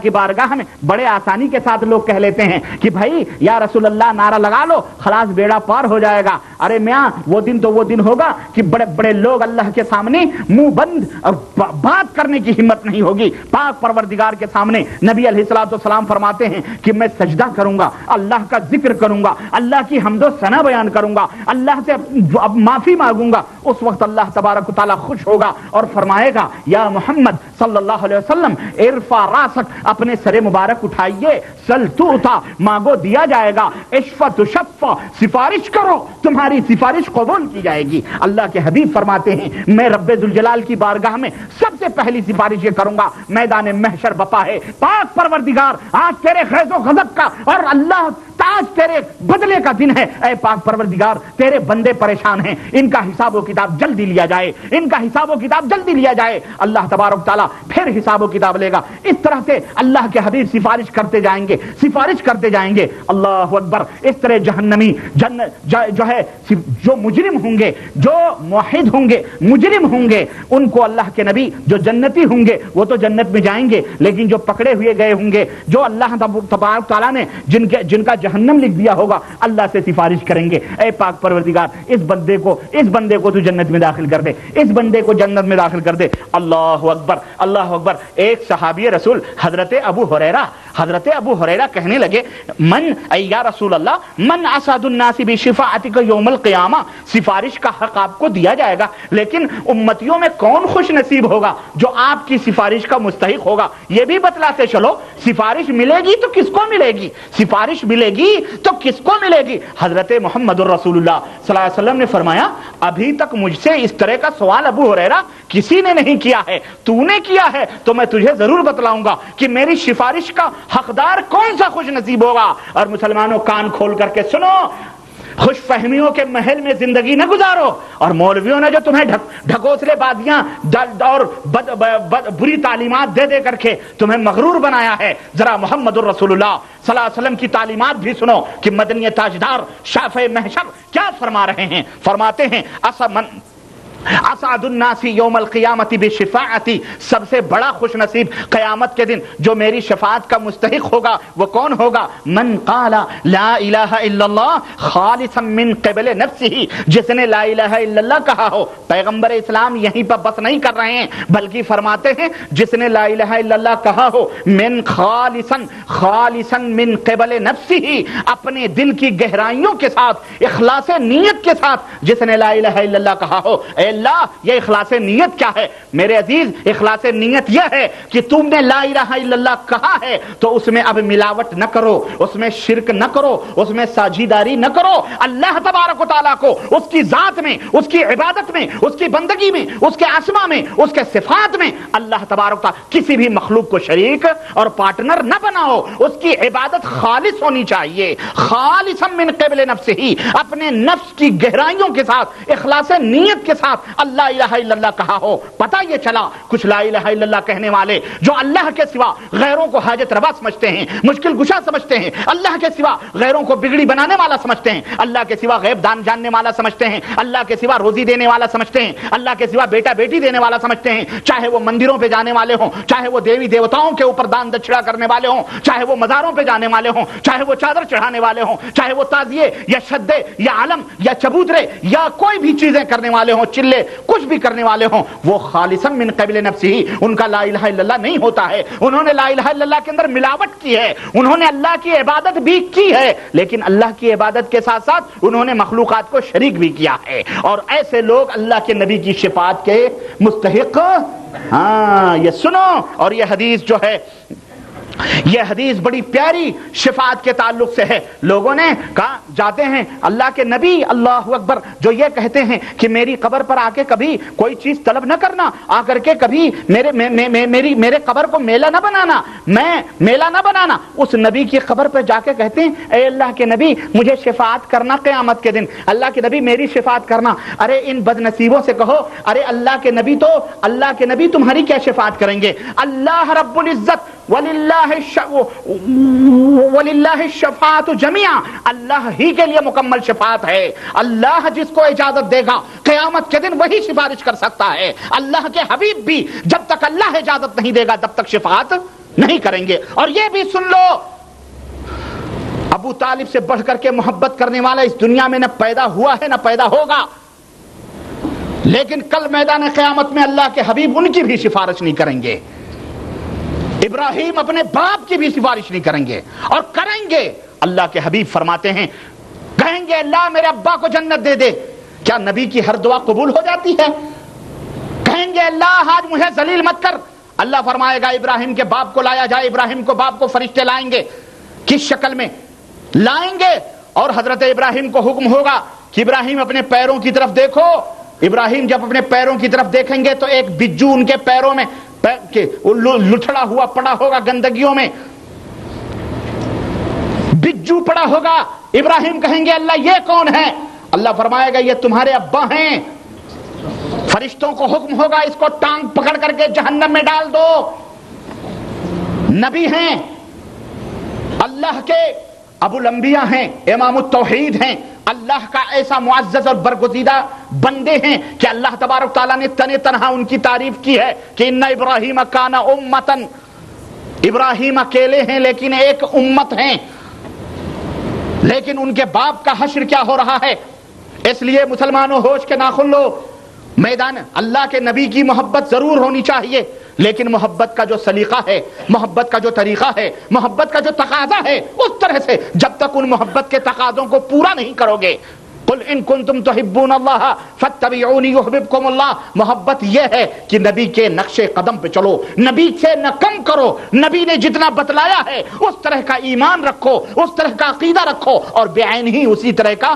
کی بارگاہ میں بڑے آسانی کے ساتھ لوگ کہہ لیتے ہیں کہ بھائی یا رسول اللہ نعرہ لگا لو خلاص بیڑا پار ہو جائے گا. ارے میاں وہ دن تو وہ دن ہوگا کہ بڑے بڑے لوگ اللہ کے سامنے منہ بند اور بات کرنے کی ہمت نہیں ہوگی. پاک پروردگار کے سامنے نبی علیہ الصلوۃ والسلام فرماتے ہیں کہ میں سجدہ کروں گا, اللہ کا ذکر کروں گا, اللہ کی حمد و ثنا بیان کروں گا, اللہ سے معافی مانگوں گا. اس وقت اللہ تبارک و تعالی خوش ہوگا اور فرمائے گا یا محمد صلی اللہ علیہ وسلم ارفع راسک, اپنے سر مبارک اٹھائیے, سل تعطا, مانگو دیا جائے گا, اشفع تشفع, سفارش کرو تمہاری سفارش قبول کی جائے گی. اللہ کے حبیب فرماتے ہیں میں رب ذوالجلال کی بارگاہ میں سب سے پہلی سفارش یہ کروں گا, میدان محشر بپا ہے, پاک پروردگار آج تیرے غیظ و غضب کا اور اللہ آج تیرے بدلے کا دن ہے, اے پاک پروردگار تیرے بندے پریشان ہیں, ان کا حساب و کتاب جلدی لیا جائے, ان کا حساب و کتاب جلدی لیا جائے. اللہ تبارک تعالیٰ پھر حساب و کتاب لے گا. اس طرح سے اللہ کے حبیب سفارش کرتے جائیں گے, سفارش کرتے جائیں گے. اللہ اکبر. اس طرح جہنمی جو ہے جو مجرم ہوں گے, جو موحد ہوں گے, مجرم ہوں گے, ان کو اللہ کے نبی جو جنتی ہوں گے وہ تو جنت میں جائیں گے, لیکن جو پکڑے ہوئے گئے ہوں گے, جو اللہ تبارک تعالیٰ نے جن کا جہنم لکھ دیا ہوگا, اللہ سے سفارش کریں گے اے پاک پروردگار اس بندے کو تو جنت میں داخل کر دے, اس بندے کو جنت میں داخل کر دے. اللہ اکبر, اللہ اکبر. ایک صحابی رسول حضرت ابو ہریرہ کہنے لگے یا رسول اللہ من اسعد الناس بشفاعتک یوم القیامہ, سفارش کا حق آپ کو دیا جائے گا, لیکن امتیوں میں کون خوش نصیب ہوگا جو آپ کی سفارش کا مستحق ہوگا, یہ بھی بتلاتے چلو. سفارش ملے گی تو کس کو ملے گی, سفارش ملے گی تو کس کو ملے گی. حضرت محمد رسول اللہ صلی اللہ علیہ وسلم نے فرمایا ابھی تک مجھ سے اس طرح کا سوال ابو ہریرہ کسی نے نہیں کیا ہے, تو نے کیا ہے تو میں تجھے ضرور بتلاؤں گا کہ میری سفارش کا حقدار کون سا خوش نصیب ہوگا. اور مسلمانوں کان کھول کر کے سنو, خوش فہمیوں کے محل میں زندگی نہ گزارو, اور مولویوں نے جو تمہیں ڈھکوسلے بازیاں اور بری تعلیمات دے کر کے تمہیں مغرور بنایا ہے, ذرا محمد الرسول اللہ صلی اللہ علیہ وسلم کی تعلیمات بھی سنو کہ مدنی تاجدار شافع محشر کیا فرما رہے ہیں. فرماتے ہیں اسعد الناس یوم القیامت بشفاعتی, سب سے بڑا خوش نصیب قیامت کے دن جو میری شفاعت کا مستحق ہوگا وہ کون ہوگا؟ من قال لا الہ الا اللہ خالصا من قبل نفسہ, جس نے لا الہ الا اللہ کہا ہو. پیغمبر اسلام یہیں پر بس نہیں کر رہے ہیں بلکہ فرماتے ہیں جس نے لا الہ الا اللہ کہا ہو من خالصا من قبل نفسہ, اپنے دل کی گہرائیوں کے ساتھ, اخلاص نیت کے ساتھ جس نے لا الہ الا اللہ کہا ہو. اے اللہ یہ اخلاص نیت کیا ہے میرے عزیز؟ اخلاص نیت یہ ہے کہ تم نے لا الہ الا اللہ کہا ہے تو اس میں اب ملاوٹ نہ کرو, اس میں شرک نہ کرو, اس میں ساجیداری نہ کرو. اللہ تبارک و تعالیٰ کو اس کی ذات میں, اس کی عبادت میں, اس کی بندگی میں, اس کے اسما میں, اس کے صفات میں اللہ تبارک و تعالیٰ کسی بھی مخلوق کو شریک اور پارٹنر نہ بناؤ. اس کی عبادت خالص ہونی چاہیے, خالصا من قبل نفسہ, اپنے نفس کی گہرائیوں کے ساتھ, اخلاص نیت کے ساتھ اللہ الہ الا اللہ کہا ہو. پتہ یہ چلا کچھ لا الہ الا اللہ کہنے والے جو اللہ کے سوا غیروں کو حاجت روا سمجھتے ہیں, مشکل گشا سمجھتے ہیں, اللہ کے سوا غیروں کو بگڑی بنانے والا سمجھتے ہیں, اللہ کے سوا غیب دان جاننے والا سمجھتے ہیں, اللہ کے سوا روزی دینے والا سمجھتے ہیں, اللہ کے سوا بیٹا بیٹی دینے والا سمجھتے ہیں, چاہے وہ مندروں پہ جانے والے ہوں, چاہے وہ دیوی دیوتاؤں کے اوپر دان دچھڑا کرنے والے ہوں, چاہے وہ مزاروں پہ جانے والے ہوں, چاہے وہ چادر چڑھانے والے ہوں, چاہے وہ تعزیے یا شدے یا علم یا چبوترے یا کوئی بھی چیزیں کرنے والے ہوں, چلے کچھ بھی کرنے والے ہوں, وہ خالصا من قبل نفسہ, ان کا لا الہ الا اللہ نہیں ہوتا ہے. انہوں نے لا الہ الا اللہ کے اندر ملاوٹ کی ہے, انہوں نے اللہ کی عبادت بھی کی ہے, لیکن اللہ کی عبادت کے ساتھ ساتھ انہوں نے مخلوقات کو شریک بھی کیا ہے. اور ایسے لوگ اللہ کے نبی کی شفاعت کے مستحق. ہاں یہ سنو, اور یہ حدیث جو ہے یہ حدیث بڑی پیاری شفاعت کے تعلق سے ہے. لوگوں نے کہا جاتے ہیں اللہ کے نبی اللہ اکبر جو یہ کہتے ہیں کہ میری قبر پر آ کے کبھی کوئی چیز طلب نہ کرنا, آ کر کے کبھی میرے قبر کو میلہ نہ بنانا, میں میلہ نہ بنانا. اس نبی کی قبر پر جا کے کہتے ہیں اے اللہ کے نبی مجھے شفاعت کرنا قیامت کے دن, اللہ کے نبی میری شفاعت کرنا. ارے ان بد نصیبوں سے کہو ارے اللہ کے نبی تمہاری کیا شفاعت کریں گے؟ اللہ رب العزت وَلِلَّهِ الشَّفَاعَةُ جَمِيعًا, اللہ ہی کے لیے مکمل شفاعت ہے. اللہ جس کو اجازت دے گا قیامت کے دن وہی سفارش کر سکتا ہے. اللہ کے حبیب بھی جب تک اللہ اجازت نہیں دے گا تب تک شفاعت نہیں کریں گے. اور یہ بھی سن لو, ابو طالب سے بڑھ کر کے محبت کرنے والا اس دنیا میں نہ پیدا ہوا ہے نہ پیدا ہوگا, لیکن کل میدان قیامت میں اللہ کے حبیب ان کی بھی سفارش نہیں کریں گے. ابراہیم اپنے باپ کی بھی سفارش نہیں کریں گے, اور کریں گے. اللہ کے حبیب فرماتے ہیں کہیں گے اللہ میرے ابا کو جنت دے دے. کیا نبی کی ہر دعا قبول ہو جاتی ہے؟ کہیں گے اللہ آج مجھے ذلیل مت کر. اللہ فرمائے گا ابراہیم کے باپ کو لایا جائے. ابراہیم کو باپ کو فرشتے لائیں گے. کس شکل میں لائیں گے؟ اور حضرت ابراہیم کو حکم ہوگا کہ ابراہیم اپنے پیروں کی طرف دیکھو. ابراہیم جب اپنے پیروں کی طرف دیکھیں گے تو ایک بجو ان کے پیروں میں لٹڑا ہوا پڑا ہوگا, گندگیوں میں بجو پڑا ہوگا. ابراہیم کہیں گے اللہ یہ کون ہے؟ اللہ فرمائے گا یہ تمہارے ابا ہیں. فرشتوں کو حکم ہوگا اس کو ٹانگ پکڑ کر کے جہنم میں ڈال دو. نبی ہیں, اللہ کے ابو الانبیاء ہیں, امام التوحید ہیں, اللہ کا ایسا معزز اور برگزیدہ بندے ہیں کہ اللہ تبارک تعالیٰ نے تن تنہا ان کی تعریف کی ہے کہ ان ابراہیم کان امتن, ابراہیم اکیلے ہیں لیکن ایک امت ہیں. لیکن ان کے باپ کا حشر کیا ہو رہا ہے؟ اس لیے مسلمانوں ہوش کے ناخن لو. میدان اللہ کے نبی کی محبت ضرور ہونی چاہیے, لیکن محبت کا جو سلیقہ ہے, محبت کا جو طریقہ ہے, محبت کا جو تقاضا ہے, اس طرح سے جب تک ان محبت کے تقاضوں کو پورا نہیں کرو گے. قل ان کنتم تحبون اللہ فاتبعونی یحببکم اللہ. محبت یہ ہے کہ نبی کے نقش قدم پہ چلو, نبی سے نہ کم کرو. نبی نے جتنا بتلایا ہے اس طرح کا ایمان رکھو, اس طرح کا عقیدہ رکھو, اور بعین ہی اسی طرح کا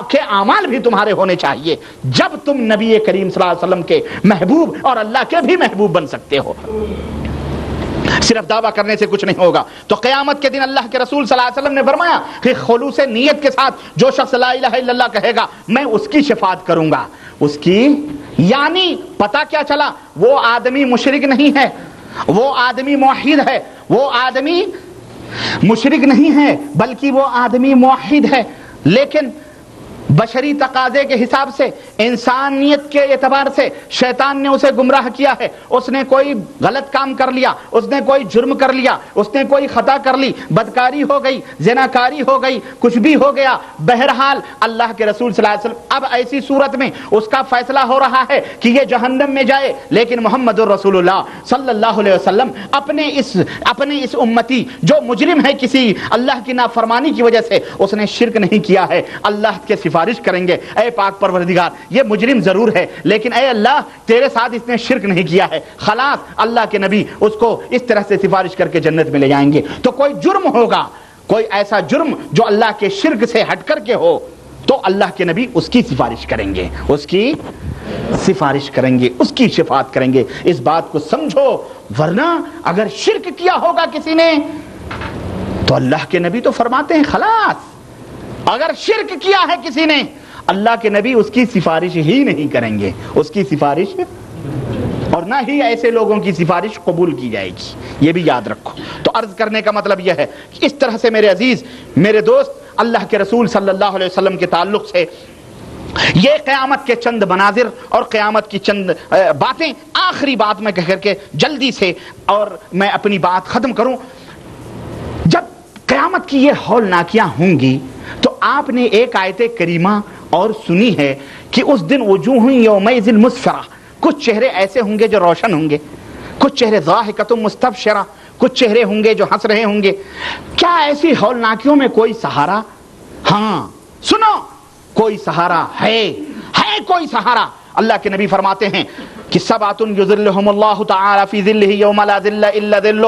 کے اعمال بھی تمہارے ہونے چاہیے. جب تم نبی کریم صلی اللہ علیہ وسلم کے محبوب اور اللہ کے بھی محبوب بن سکتے ہو. صرف دعویٰ کرنے سے کچھ نہیں ہوگا. تو قیامت کے دن اللہ کے رسول صلی اللہ علیہ وسلم نے فرمایا کہ خلوص نیت کے ساتھ جو شخص لا الہ الا اللہ کہے گا میں اس کی شفاعت کروں گا. اس کی یعنی پتہ کیا چلا, وہ آدمی مشرک نہیں ہے, وہ آدمی موحد ہے. وہ آدمی مشرک نہیں ہے بلکہ وہ آدمی موحد ہے. لیکن بشری تقاضے کے حساب سے, انسانیت کے اعتبار سے شیطان نے اسے گمراہ کیا ہے. اس نے کوئی غلط کام کر لیا, اس نے کوئی جرم کر لیا, اس نے کوئی خطا کر لی, بدکاری ہو گئی, زناکاری ہو گئی, کچھ بھی ہو گیا. بہرحال اللہ کے رسول صلی اللہ علیہ وسلم اب ایسی صورت میں اس کا فیصلہ ہو رہا ہے کہ یہ جہنم میں جائے, لیکن محمد الرسول اللہ صلی اللہ علیہ وسلم اپنے اس امتی جو مجرم ہے کسی اللہ کی نافرمانی کی وجہ سے, اس نے شرک نہیں کیا ہے, اللہ کے سفارش کریں گے اے پاک پروردگار یہ مجرم ضرور ہے لیکن اے اللہ تیرے ساتھ اس نے شرک نہیں کیا ہے. خلاص اللہ کے نبی اس کو اس طرح سے سفارش کر کے جنت میں لے جائیں گے. تو کوئی جرم ہوگا, کوئی ایسا جرم جو اللہ کے شرک سے ہٹ کر کے ہو, تو اللہ کے نبی اس کی سفارش کریں گے, اس کی سفارش کریں گے, اس کی شفاعت کریں گے. اس بات کو سمجھو, ورنہ اگر شرک کیا ہوگا کسی نے تو اللہ کے نبی تو فرماتے ہیں خلاص, اگر شرک کیا ہے کسی نے اللہ کے نبی اس کی سفارش ہی نہیں کریں گے, اس کی سفارش, اور نہ ہی ایسے لوگوں کی سفارش قبول کی جائے گی. یہ بھی یاد رکھو. تو عرض کرنے کا مطلب یہ ہے کہ اس طرح سے میرے عزیز, میرے دوست, اللہ کے رسول صلی اللہ علیہ وسلم کے تعلق سے یہ قیامت کے چند مناظر اور قیامت کی چند باتیں, آخری بات میں کہہ کر کے جلدی سے اور میں اپنی بات ختم کروں. جب قیامت کی یہ ہولناکیاں ہوں گی تو آپ نے ایک آیت کریمہ اور سنی ہے کہ اس دن وجوہ یومئذ مسفرہ, کچھ چہرے ایسے ہوں گے جو روشن ہوں گے, کچھ چہرے ضاحکۃ مستبشرہ, کچھ چہرے ہوں گے جو ہنس رہے ہوں گے. کیا ایسی ہولناکیوں میں کوئی سہارا؟ ہاں سنو, کوئی سہارا ہے کوئی سہارا. اللہ کے نبی فرماتے ہیں کہ سبعۃ یظلھم اللہ تعالی فی ظلہ یوم لا ظل الا ظلہ,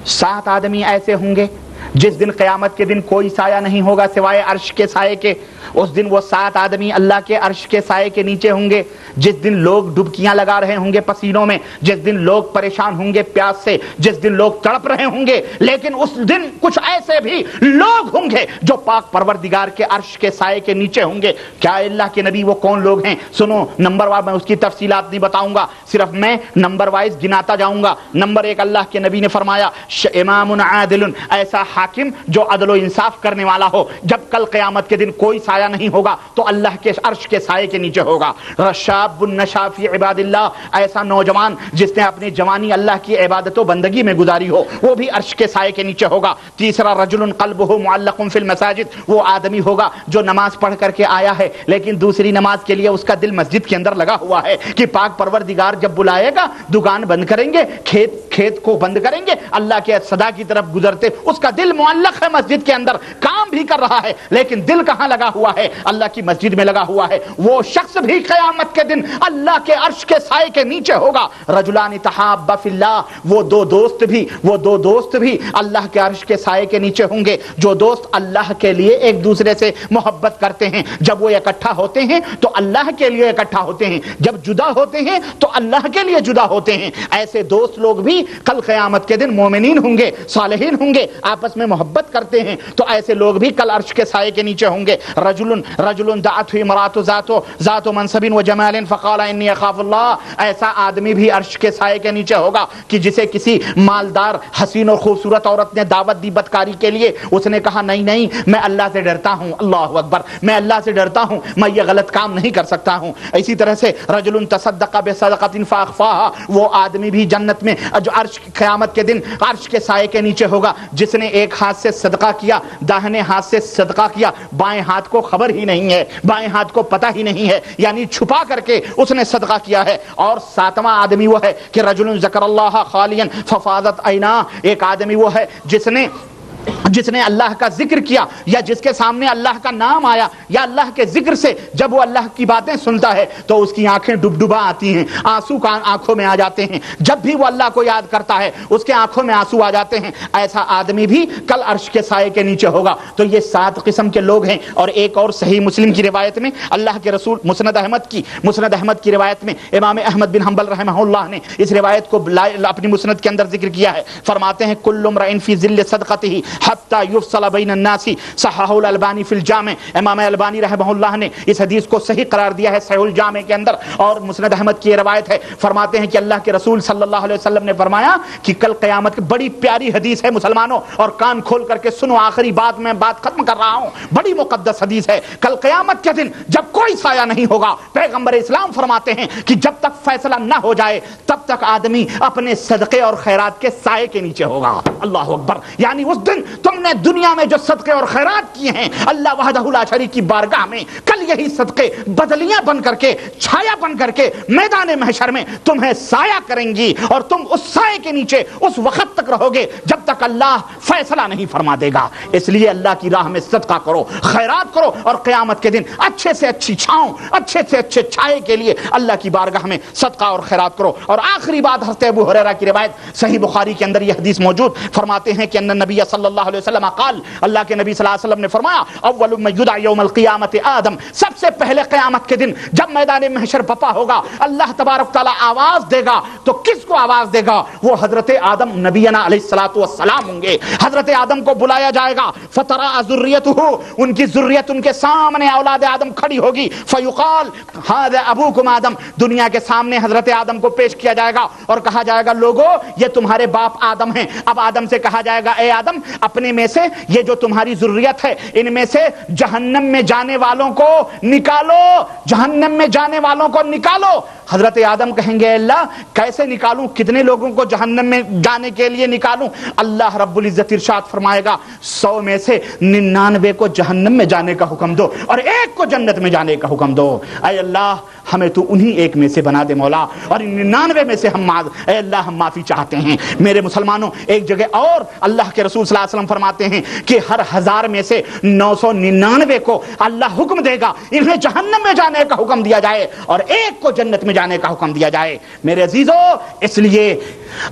7 آدمی ایسے ہوں گے جس دن قیامت کے دن کوئی سایہ نہیں ہوگا سوائے عرش کے سائے کے. اس دن وہ 7 آدمی اللہ کے عرش کے سائے کے نیچے ہوں گے. جس دن لوگ ڈبکیاں لگا رہے ہوں گے پسینوں میں, جس دن لوگ پریشان ہوں گے پیاس سے, جس دن لوگ تڑپ رہے ہوں گے, لیکن اس دن کچھ ایسے بھی لوگ ہوں گے جو پاک پروردگار کے عرش کے سائے کے نیچے ہوں گے. کیا اللہ کے نبی وہ کون لوگ ہیں؟ سنو, نمبر وائز میں اس کی تفصیلات نہیں بتاؤں گا, صرف میں نمبر وائز گناتا جاؤں گا. نمبر 1, اللہ کے نبی نے فرمایا امام عادل, ایسا حاکم جو عدل و انصاف کرنے والا ہو. جب کل قیامت کے دن کوئی سایہ نہیں ہوگا تو اللہ کے عرش کے سائے کے نیچے ہوگا. شاب نشا فی عباد اللہ, ایسا نوجوان جس نے اپنی جوانی اللہ کی عبادت و بندگی میں گزاری ہو, وہ بھی عرش کے سائے کے نیچے ہوگا. تیسرا, رجل قلبہ معلق فی المساجد, وہ آدمی ہوگا جو نماز پڑھ کر کے آیا ہے لیکن دوسری نماز کے لیے اس کا دل مسجد کے اندر لگا ہوا ہے کہ پاک پروردگار جب بلائے گا دکان بند کریں گے, کھیت کو بند کریں گے, اللہ کے صدا کی طرف گزرتے, اس کا دل معلق ہے مسجد کے اندر, کام بھی کر رہا ہے لیکن دل کہاں لگا ہوا ہے؟ اللہ کی مسجد میں لگا ہوا ہے. وہ شخص بھی قیامت کے دن اللہ کے عرش کے سائے کے نیچے ہوگا. رجلان تحابا فی اللہ, وہ دو دوست بھی اللہ کے عرش کے سائے کے نیچے ہوں گے. جو دوست اللہ کے لیے ایک دوسرے سے محبت کرتے ہیں, جب وہ اکٹھا ہوتے ہیں تو اللہ کے لیے اکٹھا ہوتے ہیں, جب جدا ہوتے ہیں تو اللہ کے لیے جدا ہوتے ہیں. ایسے دوست لوگ بھی کل قیامت کے دن مومنین ہوں گے, صالحین ہوں گے, آپس میں محبت کرتے ہیں, تو ایسے لوگ بھی کل عرش کے سائے کے نیچے ہوں گے. رجل دعته امرأة ذات منصب و جمال فقال انی اخاف اللہ, ایسا آدمی بھی عرش کے سائے کے نیچے ہوگا کہ جسے کسی مالدار حسین اور خوبصورت عورت نے دعوت دی بدکاری کے لیے, اس نے کہا نہیں میں اللہ سے ڈرتا ہوں, اللہ اکبر, میں اللہ سے ڈرتا ہوں, میں یہ غلط کام نہیں کر سکتا ہوں. اسی طرح سے رجل تصدق بصدقۃ فاخفاها, وہ آدمی بھی جنت میں جو عرش قیامت کے دن عرش کے سائے کے نیچے ہوگا جس نے ایک ہاتھ سے صدقہ کیا, داہنے ہاتھ سے صدقہ کیا, بائیں ہاتھ کو خبر ہی نہیں ہے, بائیں ہاتھ کو پتہ ہی نہیں ہے, یعنی چھپا کر کے اس نے صدقہ کیا ہے. اور 7واں آدمی وہ ہے کہ رجل ذکر اللہ خالیا ففاضت عیناہ, ایک آدمی وہ ہے جس نے اللہ کا ذکر کیا, یا جس کے سامنے اللہ کا نام آیا, یا اللہ کے ذکر سے جب وہ اللہ کی باتیں سنتا ہے تو اس کی آنکھیں ڈبڈبا آتی ہیں, آنسو آنکھوں میں آ جاتے ہیں, جب بھی وہ اللہ کو یاد کرتا ہے اس کے آنکھوں میں آنسو آ جاتے ہیں. ایسا آدمی بھی کل عرش کے سائے کے نیچے ہوگا. تو یہ 7 قسم کے لوگ ہیں. اور ایک اور صحیح مسلم کی روایت میں اللہ کے رسول مسند احمد کی روایت میں امام احمد بن حنبل رحمہ اللہ نے اس روایت کو اپنی مسند کے اندر ذکر کیا ہے. فرماتے ہیں کل امرئ فی ذل صدقتہ حتی یفصل بین الناس, صححہ الالبانی فی الجامع, امام البانی رحمہ اللہ نے اس حدیث کو صحیح قرار دیا ہے صحیح الجامع کے اندر, اور مسند احمد کی روایت ہے. فرماتے ہیں کہ اللہ کے رسول صلی اللہ علیہ وسلم نے فرمایا کہ کل قیامت کی بڑی پیاری حدیث ہے مسلمانوں, اور کان کھول کر کے سنو, آخری بات میں بات ختم کر رہا ہوں, بڑی مقدس حدیث ہے. کل قیامت کے دن جب کوئی سایہ نہیں ہوگا, پیغمبر اسلام فرماتے ہیں کہ جب تک فیصلہ نہ ہو جائے تب تک آدمی اپنے صدقے اور خیرات کے سائے کے نیچے ہوگا. اللہ اکبر, یعنی اس دن تم نے دنیا میں جو صدقے اور خیرات کیے ہیں اللہ وحدہ لا شریک کی بارگاہ میں, کل یہی صدقے بدلیاں بن کر کے, چھایا بن کر کے میدان محشر میں تمہیں سایہ کریں گی, اور تم اس سائے کے نیچے اس وقت تک رہو گے جب تک اللہ فیصلہ نہیں فرما دے گا. اس لیے اللہ کی راہ میں صدقہ کرو, خیرات کرو, اور قیامت کے دن اچھے سے اچھی چھاؤں, اچھے سے اچھے چھائے کے لیے اللہ کی بارگاہ میں صدقہ اور خیرات کرو. اور آخری بات حضرت ابو ہریرہ کی روایت صحیح بخاری کے اندر یہ حدیث موجود, فرماتے ہیں کہ ان نبی صلی اللہ علیہ وسلم قال, اللہ کے نبی صلی اللہ علیہ وسلم نے فرمایا اول من یدعى یوم القیامت آدم, سب سے پہلے قیامت کے دن جب میدان محشر بپا ہوگا اللہ تبارک تعالی آواز دے گا, تو کس کو آواز دے گا؟ وہ حضرت آدم نبینا علیہ الصلوۃ والسلام ہوں گے. حضرت آدم کو بلایا جائے گا, فترى ذریته, ان کی ذریت ان کے سامنے اولاد آدم کھڑی ہوگی, فیقال ھذا ابوکم آدم, دنیا کے سامنے حضرت آدم کو پیش کیا جائے گا اور کہا جائے گا لوگو یہ تمہارے باپ آدم ہیں. اب آدم سے کہا جائے گا اے آدم, اپنے میں سے یہ جو تمہاری ذریت ہے ان میں سے جہنم میں جانے والوں کو نکالو, جہنم میں جانے والوں کو نکالو. حضرت آدم کہیں گے اللہ کیسے نکالوں, کتنے لوگوں کو جہنم میں جانے کے لیے نکالوں؟ اللہ رب العزت ارشاد فرمائے گا 100 میں سے 99 کو جہنم میں جانے کا حکم دو اور 1 کو جنت میں جانے کا حکم دو. اے اللہ ہمیں تو انہی ایک میں سے بنا دے مولا، اور 99 میں سے اے اللہ ہم معافی چاہتے ہیں۔ میرے مسلمانوں، ایک جگہ اور اللہ کے رسول صلی اللہ علیہ وسلم فرماتے ہیں کہ ہر 1000 میں سے 999 کو اللہ حکم دے گا انہیں جہنم میں جانے کا حکم دیا جائے اور ایک کو جنت میں جانے کا حکم دیا جائے۔ میرے عزیزو، اس لیے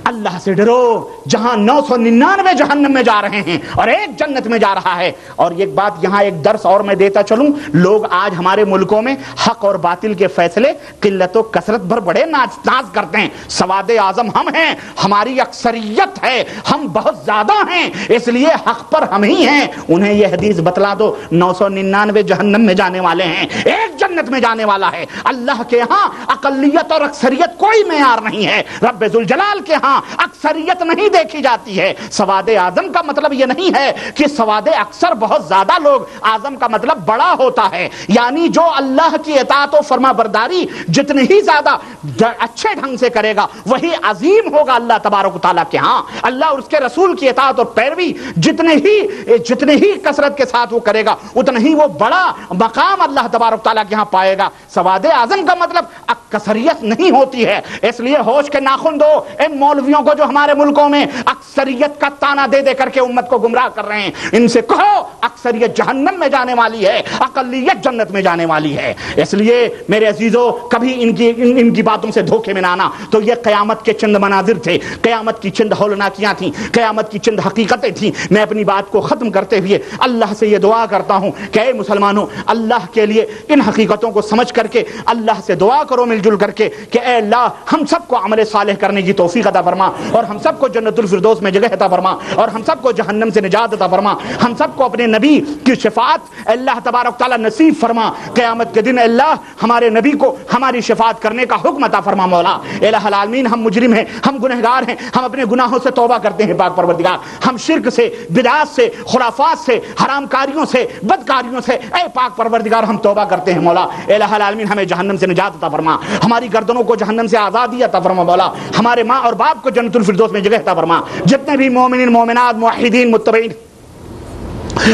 اللہ سے ڈرو، جہاں 999 جہنم میں جا رہے ہیں اور ایک جنت میں جا رہا ہے۔ اور ایک بات یہاں ایک درس اور میں دیتا چلوں، لوگ آج ہمارے ملکوں میں حق اور باطل کے فیصلے قلت و کثرت بھر بڑے ناز کرتے ہیں۔ سواد اعظم ہم ہیں، ہماری اکثریت ہے، ہم بہت زیادہ ہیں، اس لیے حق پر ہم ہی ہیں۔ انہیں یہ حدیث بتلا دو 999 جہنم میں جانے والے ہیں، ایک جنت میں جانے والا ہے۔ اللہ کے ہاں اقلیت اور اکثریت کوئی معیار نہیں ہے، رب ذوالجلال کے ہاں اکثریت نہیں دیکھی جاتی ہے۔ سواد اعظم کا مطلب یہ نہیں ہے کہ سواد اکثر بہت زیادہ لوگ، اعظم کا مطلب بڑا ہوتا ہے، یعنی جو اللہ کی اطاعت و فرما برداری جتنی ہی زیادہ اچھے ڈھنگ سے کرے گا وہی عظیم ہوگا اللہ تبارک و تعالیٰ کے ہاں۔ اللہ اور اس کے رسول کی اطاعت اور پیروی جتنے ہی کثرت کے ساتھ وہ کرے گا اتنا ہی وہ بڑا مقام اللہ تبارک و تعالیٰ کے ہاں پائے گا۔ سواد اعظم کا مطلب اکثریت نہیں ہوتی ہے، اس لیے ہوش کے ناخن دو ان مولویوں کو جو ہمارے ملکوں میں اکثریت کا تانا دے دے کر کے امت کو گمراہ کر رہے ہیں۔ ان سے کہو اکثریت جہنم میں جانے والی ہے، اقلیت جنت میں جانے والی ہے۔ اس لیے میرے عزیزو، کبھی ان کی باتوں سے دھوکے میں نہ آنا۔ تو یہ قیامت کے چند مناظر تھے، قیامت کی چند ہولناکیاں تھیں، قیامت کی چند حقیقتیں تھیں۔ میں اپنی بات کو ختم کرتے ہوئے اللہ سے یہ دعا کرتا ہوں کہ اے مسلمانوں، اللہ کے لیے ان حقیقتوں کو سمجھ کر کے اللہ سے دعا کرو مل جل کر کے کہ اے اللہ ہم سب کو عمل صالح کرنے کی توفیق عطا فرما، اور ہم سب کو جنت الفردوس میں جگہ عطا فرما، اور ہم سب کو جہنم سے نجات عطا فرما، ہم سب کو اپنے نبی کی شفاعت اللہ تبارک تعالیٰ نصیب فرما۔ قیامت کے دن اللہ ہمارے نبی کو ہماری شفاعت کرنے کا حکم عطا فرما مولا۔ الہ العالمین، ہم مجرم ہیں، ہم گنہگار ہیں، ہم اپنے گناہوں سے توبہ کرتے ہیں پاک پروردگار، ہم شرک سے، بدعات سے، خرافات سے، حرام کاریوں سے، بدکاریوں سے اے پاک پروردگار ہم توبہ کرتے ہیں مولا۔ الہ العالمین، ہمیں جہنم سے نجات عطا فرما، ہماری گردنوں کو جہنم سے آزادی عطا فرما مولا، ہمارے ماں اور باپ کو جنت الفردوس میں جگہ عطا فرما۔ جتنے بھی مومنین، مومنات، موحدین، متبعین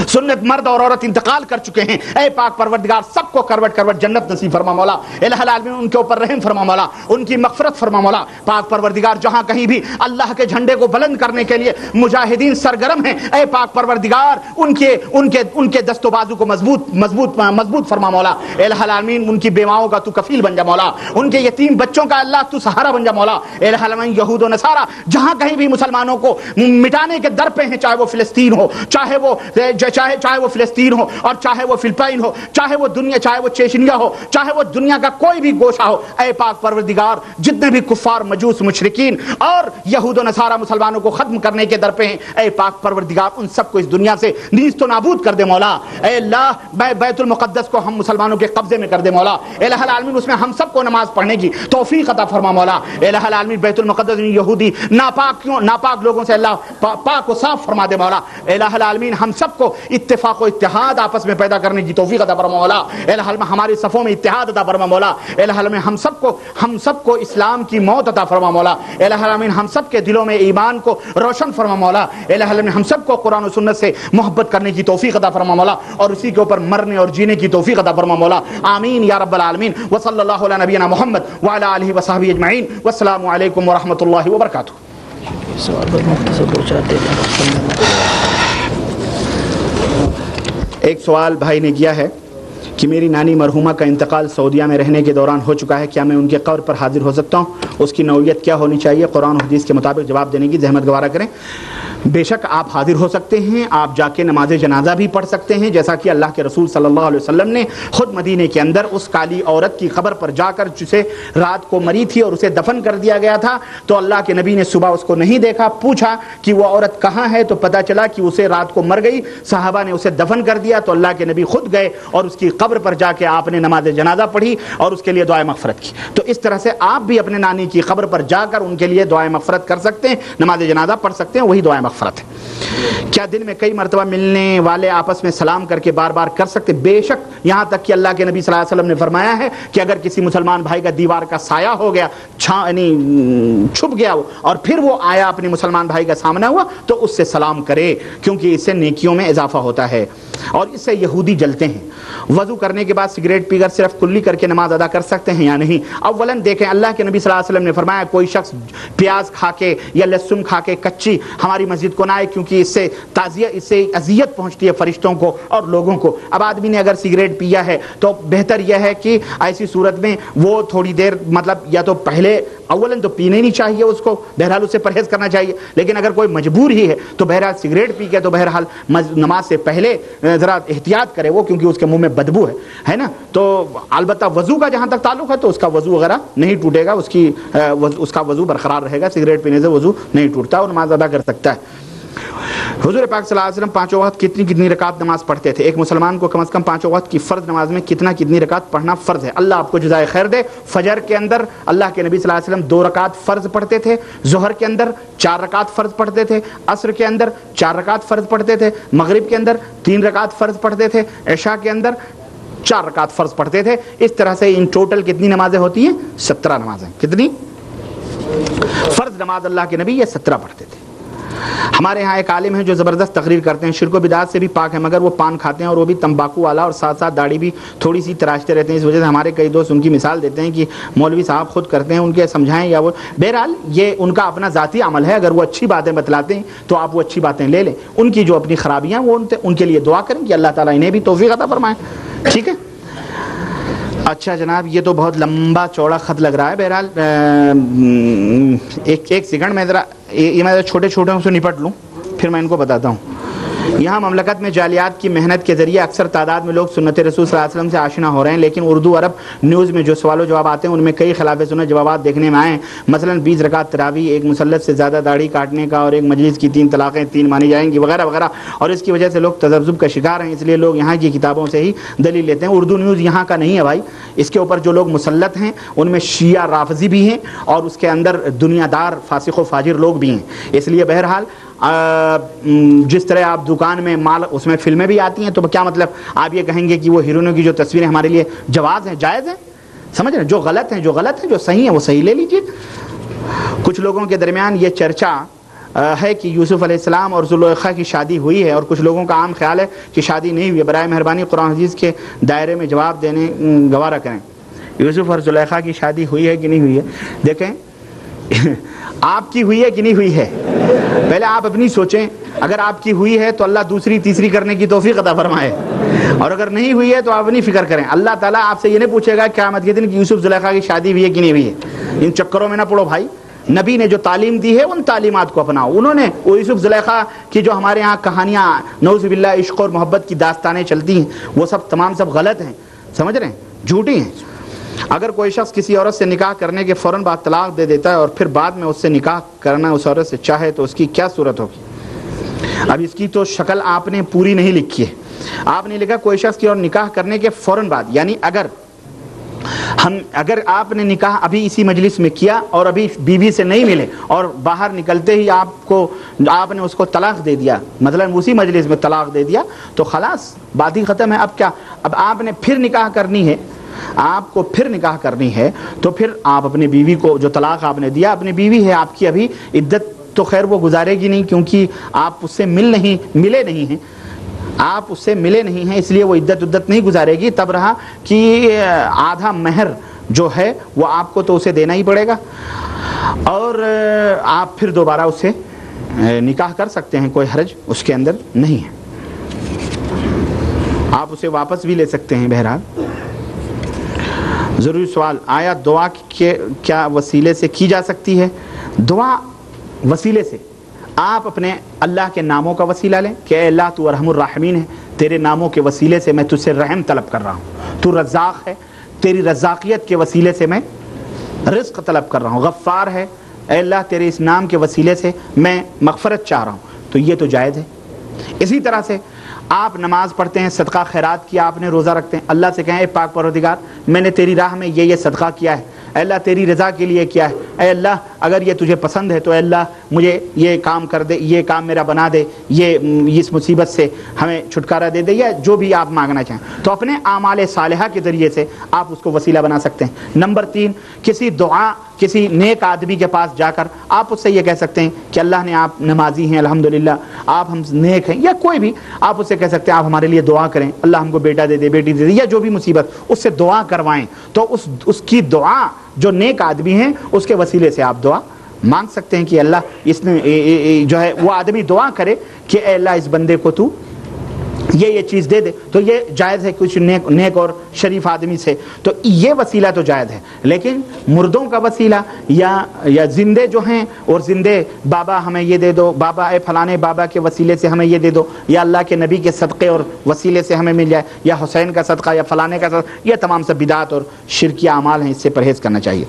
سنت مرد اور عورت انتقال کر چکے ہیں، اے پاک پروردگار سب کو کروٹ کروٹ جنت نصیب فرما مولا۔ الہ العالمین، ان کے اوپر رحم فرما مولا، ان کی مغفرت فرما مولا۔ پاک پروردگار جہاں کہیں بھی اللہ کے جھنڈے کو بلند کرنے کے لیے مجاہدین سرگرم ہیں، اے پاک پروردگار ان کے دست و بازو کو مضبوط فرما مولا۔ الہ العالمین، ان کی بیواؤں کا تو کفیل بن جا مولا، ان کے یتیم بچوں کا اللہ تو سہارا بن جا مولا۔ الہ العالمین، یہود و نصارہ جہاں کہیں بھی مسلمانوں کو مٹانے کے در پہ ہیں، چاہے وہ فلسطین ہو، چاہے وہ فلسطین ہو، اور چاہے وہ فلپائن ہو، چاہے وہ چیچنیا ہو، چاہے وہ دنیا کا کوئی بھی گوشہ ہو، اے پاک پروردگار جتنے بھی کفار، مجوس، مشرکین اور یہود و نصارہ مسلمانوں کو ختم کرنے کے در پہ ہیں، اے پاک پروردگار ان سب کو اس دنیا سے نیست و نابود کر دے مولا۔ اے اللہ، بیت المقدس کو ہم مسلمانوں کے قبضے میں کر دے مولا۔ الہ العالمین، اس میں ہم سب کو نماز پڑھنے کی توفیق عطا فرما مولا۔ الہ العالمین، بیت المقدس میں یہودی ناپاک لوگوں سے اللہ پاک و صاف فرما دے مولا۔ الہ العالمین، ہم سب کو اتفاق و اتحاد آپس میں پیدا کرنے کی توفیق عطا فرما مولا۔ الہ العالمین، ہمارے صفوں میں اتحاد عطا فرما مولا۔ الہ العالمین، ہم سب کو اسلام کی موت عطا فرما مولا۔ الہ العالمین، ہم سب کے دلوں میں ایمان کو روشن فرما مولا۔ الہ العالمین، ہم سب کو قرآن و سنت سے محبت کرنے کی توفیق عطا فرما مولا، اور اسی کے اوپر مرنے اور جینے کی توفیق عطا فرما مولا۔ آمین یا رب العالمین۔ وصلی اللہ علی نبینا محمد وعلی آلہ وصحبہ اجمعین، والسلام علیکم ورحمۃ اللہ وبرکاتہ۔ ایک سوال بھائی نے کیا ہے کہ میری نانی مرحومہ کا انتقال سعودیہ میں رہنے کے دوران ہو چکا ہے، کیا میں ان کے قبر پر حاضر ہو سکتا ہوں؟ اس کی نوعیت کیا ہونی چاہیے؟ قرآن و حدیث کے مطابق جواب دینے کی زحمت گوارا کریں۔ بے شک آپ حاضر ہو سکتے ہیں، آپ جا کے نماز جنازہ بھی پڑھ سکتے ہیں، جیسا کہ اللہ کے رسول صلی اللہ علیہ وسلم نے خود مدینے کے اندر اس کالی عورت کی قبر پر جا کر، جسے رات کو مری تھی اور اسے دفن کر دیا گیا تھا، تو اللہ کے نبی نے صبح اس کو نہیں دیکھا، پوچھا کہ وہ عورت کہاں ہے، تو پتہ چلا کہ اسے رات کو مر گئی، صحابہ نے اسے دفن کر دیا، تو اللہ کے نبی خود گئے اور اس کی قبر پر جا کے آپ نے نماز جنازہ پڑھی اور اس کے لیے دعائے مغفرت کی۔ تو اس طرح سے آپ بھی اپنے نانی کی قبر پر جا کر ان کے لیے دعائے مغفرت کر سکتے ہیں، نماز جنازہ پڑھ سکتے ہیں، وہی دعائے مغفرت ہے۔ کیا دن میں کئی مرتبہ ملنے والے آپس میں سلام کر کے بار بار کر سکتے؟ بے شک، یہاں تک کہ اللہ کے نبی صلی اللہ علیہ وسلم نے فرمایا ہے کہ اگر کسی مسلمان بھائی کا دیوار کا سایہ ہو گیا، چھپ گیا اور پھر وہ آیا اپنے مسلمان بھائی کا سامنا ہوا، تو اس سے سلام کرے، کیونکہ اس سے نیکیوں میں اضافہ ہوتا ہے اور اس سے یہودی جلتے ہیں۔ وضو کرنے کے بعد سگریٹ پی کر صرف کلی کر کے نماز ادا کر سکتے ہیں یا نہیں؟ اولاً دیکھیں اللہ کے نبی صلی اللہ علیہ وسلم نے فرمایا کوئی شخص پیاز کھا کے یا لہسن کھا کے کچی ہماری مسجد کو نہ آئے، کیونکہ اس سے اذیت پہنچتی ہے فرشتوں کو اور لوگوں کو۔ اب آدمی نے اگر سگریٹ پیا ہے تو بہتر یہ ہے کہ ایسی صورت میں وہ تھوڑی دیر مطلب یا تو پہلے اولاً تو پینے نہیں چاہیے اس کو، بہرحال اسے پرہیز کرنا چاہیے، لیکن اگر کوئی مجبور ہی ہے تو بہرحال سگریٹ پی کے تو بہرحال نماز سے پہلے ذرا احتیاط کرے وہ، کیونکہ اس کے منہ میں بدبو ہے نا۔ تو البتہ وضو کا جہاں تک تعلق ہے تو اس کا وضو وغیرہ نہیں ٹوٹے گا، اس کا وضو برقرار رہے گا، سگریٹ پینے سے وضو نہیں ٹوٹتا اور نماز ادا کر سکتا ہے۔ حضور پاک صلی اللہ علیہ وسلم پانچوں وقت کتنی رکعت نماز پڑھتے تھے؟ ایک مسلمان کو کم از کم پانچوں وقت کی فرض نماز میں کتنی رکعت پڑھنا فرض ہے؟ اللہ آپ کو جزائے خیر دے۔ فجر کے اندر اللہ کے نبی صلی اللہ علیہ وسلم 2 رکعت فرض پڑھتے تھے، ظہر کے اندر 4 رکعت فرض پڑھتے تھے، عصر کے اندر 4 رکعت فرض پڑھتے تھے، مغرب کے اندر 3 رکعت فرض پڑھتے تھے، عشاء کے اندر 4 رکعت فرض پڑھتے تھے۔ اس طرح سے ان ٹوٹل کتنی نمازیں ہوتی ہیں؟ 17 نمازیں۔ کتنی فرض نماز اللہ کے نبی یہ 17 پڑھتے تھے۔ ہمارے ہاں ایک عالم ہیں جو زبردست تقریر کرتے ہیں، شرک و بدعات سے بھی پاک ہیں، مگر وہ پان کھاتے ہیں اور وہ بھی تمباکو والا، اور ساتھ ساتھ داڑھی بھی تھوڑی سی تراشتے رہتے ہیں۔ اس وجہ سے ہمارے کئی دوست ان کی مثال دیتے ہیں کہ مولوی صاحب خود کرتے ہیں، ان کے سمجھائیں یا وہ، بہرحال یہ ان کا اپنا ذاتی عمل ہے۔ اگر وہ اچھی باتیں بتلاتے ہیں تو آپ وہ اچھی باتیں لے لیں، ان کی جو اپنی خرابیاں وہ ان کے لیے دعا کریں کہ اللہ تعالیٰ انہیں بھی توفیق عطا فرمائے۔ ٹھیک ہے، اچھا جناب، یہ تو بہت لمبا چوڑا خط لگ رہا ہے۔ بہرحال ایک سیکنڈ میں ذرا میں چھوٹے سے نپٹ لوں، پھر میں ان کو بتاتا ہوں۔ یہاں مملکت میں جعلیات کی محنت کے ذریعے اکثر تعداد میں لوگ سنت رسول صلی اللہ علیہ وسلم سے آشنا ہو رہے ہیں، لیکن اردو عرب نیوز میں جو سوال و جواب آتے ہیں ان میں کئی خلاف سنت جوابات دیکھنے میں آئے ہیں۔ مثلا 20 رکعت تراویح، ایک مسلط سے زیادہ داڑھی کاٹنے کا، اور ایک مجلس کی 3 طلاقیں 3 مانی جائیں گی، وغیرہ وغیرہ، اور اس کی وجہ سے لوگ تذبذب کا شکار ہیں۔ اس لیے لوگ یہاں کی کتابوں سے ہی دلیل لیتے ہیں۔ اردو نیوز یہاں کا نہیں ہے بھائی، اس کے اوپر جو لوگ مسلط ہیں ان میں شیعہ رافضی بھی ہیں اور اس کے اندر دنیا دار فاسق و فاجر لوگ بھی ہیں۔ اس لیے بہرحال جس طرح آپ دکان میں مال، اس میں فلمیں بھی آتی ہیں، تو کیا مطلب آپ یہ کہیں گے کہ وہ ہیروئنوں کی جو تصویریں ہمارے لیے جواز ہیں، جائز ہیں؟ سمجھ رہے ہیں؟ جو غلط ہیں جو صحیح ہیں وہ صحیح لے لیجیے۔ کچھ لوگوں کے درمیان یہ چرچا ہے کہ یوسف علیہ السلام اور زلیخا کی شادی ہوئی ہے، اور کچھ لوگوں کا عام خیال ہے کہ شادی نہیں ہوئی ہے۔ برائے مہربانی قرآن حدیث کے دائرے میں جواب دینے گوارہ کریں۔ یوسف اور زلیخا کی شادی ہوئی ہے کہ نہیں ہوئی ہے؟ دیکھیں آپ کی ہوئی ہے کہ نہیں ہوئی ہے، پہلے آپ اپنی سوچیں۔ اگر آپ کی ہوئی ہے تو اللہ دوسری تیسری کرنے کی توفیق عطا فرمائے، اور اگر نہیں ہوئی ہے تو آپ اپنی فکر کریں۔ اللہ تعالیٰ آپ سے یہ نہیں پوچھے گا قیامت کے دن کہ یوسف زلیخا کی شادی ہوئی ہے کہ نہیں ہوئی ہے۔ ان چکروں میں نہ پڑو بھائی، نبی نے جو تعلیم دی ہے ان تعلیمات کو اپناؤ۔ انہوں نے وہ یوسف زلیخا کی جو ہمارے ہاں کہانیاں نعوذ باللہ عشق اور محبت کی داستانیں چلتی ہیں، وہ تمام غلط ہیں، سمجھ رہے ہیں، جھوٹی ہیں۔ اگر کوئی شخص کسی عورت سے نکاح کرنے کے فوراً بعد طلاق دے دیتا ہے اور پھر بعد میں اس سے نکاح کرنا اس عورت سے چاہے تو اس کی کیا صورت ہوگی؟ اب اس کی تو شکل آپ نے پوری نہیں لکھی ہے۔ آپ نے لکھا کوئی شخص کی اور نکاح کرنے کے فوراً بعد، یعنی اگر آپ نے نکاح ابھی اسی مجلس میں کیا اور ابھی بیوی سے نہیں ملے اور باہر نکلتے ہی آپ نے اس کو طلاق دے دیا، مثلا اسی مجلس میں طلاق دے دیا، تو خلاص بات ہی ختم ہے۔ اب کیا؟ اب آپ نے پھر نکاح کرنی ہے، آپ کو پھر نکاح کرنی ہے، تو پھر آپ اپنی بیوی کو، جو طلاق آپ نے دیا اپنی بیوی ہے آپ کی، ابھی عدت تو خیر وہ گزارے گی نہیں، کیونکہ آپ اس سے ملے نہیں ہیں، آپ اس سے ملے نہیں ہیں، اس لیے وہ عدت نہیں گزارے گی۔ تب رہا کہ آدھا مہر جو ہے وہ آپ کو تو اسے دینا ہی پڑے گا، اور آپ پھر دوبارہ اسے نکاح کر سکتے ہیں، کوئی حرج اس کے اندر نہیں ہے، آپ اسے واپس بھی لے سکتے ہیں۔ بہرحال ضروری سوال، آیا دعا کے کیا وسیلے سے کی جا سکتی ہے؟ دعا وسیلے سے آپ اپنے اللہ کے ناموں کا وسیلہ لیں کہ اے اللہ تو ارحم الراحمین ہے، تیرے ناموں کے وسیلے سے میں تجھ سے رحم طلب کر رہا ہوں، تو رزاق ہے، تیری رزاقیت کے وسیلے سے میں رزق طلب کر رہا ہوں، غفار ہے، اے اللہ تیرے اس نام کے وسیلے سے میں مغفرت چاہ رہا ہوں، تو یہ تو جائز ہے۔ اسی طرح سے آپ نماز پڑھتے ہیں، صدقہ خیرات کیا، آپ نے روزہ رکھتے ہیں، اللہ سے کہیں اے پاک پروردگار میں نے تیری راہ میں یہ صدقہ کیا ہے، اے اللہ تیری رضا کے لیے کیا ہے، اے اللہ
اگر یہ تجھے پسند ہے تو اے اللہ مجھے یہ کام کر دے, یہ کام میرا بنا دے, یہ اس مصیبت سے ہمیں چھٹکارا دے دے, یا جو بھی آپ مانگنا چاہیں, تو اپنے اعمال صالحہ کے ذریعے سے آپ اس کو وسیلہ بنا سکتے ہیں. نمبر 3, کسی دعا کسی نیک آدمی کے پاس جا کر آپ اس سے یہ کہہ سکتے ہیں کہ اللہ نے, آپ نمازی ہیں الحمدللہ, آپ ہم نیک ہیں, یا کوئی بھی آپ اس سے کہہ سکتے ہیں آپ ہمارے لیے دعا کریں, اللہ ہم کو بیٹا دے دے, بیٹی دے دے, یا جو بھی مصیبت, اس سے دعا کروائیں. تو اس کی دعا جو نیک آدمی ہیں اس کے وسیلے سے آپ دعا مانگ سکتے ہیں کہ اللہ اس نے جو ہے وہ آدمی دعا کرے کہ اے اللہ اس بندے کو تو یہ چیز دے دے. تو یہ جائز ہے کچھ نیک اور شریف آدمی سے, تو یہ وسیلہ تو جائز ہے. لیکن مردوں کا وسیلہ یا زندے جو ہیں اور زندے بابا ہمیں یہ دے دو, بابا اے فلانے بابا کے وسیلے سے ہمیں یہ دے دو, یا اللہ کے نبی کے صدقے اور وسیلے سے ہمیں مل جائے, یا حسین کا صدقہ یا فلانے کا صدقہ, یہ تمام سب بدعت اور شرکی اعمال ہیں, اس سے پرہیز کرنا چاہیے.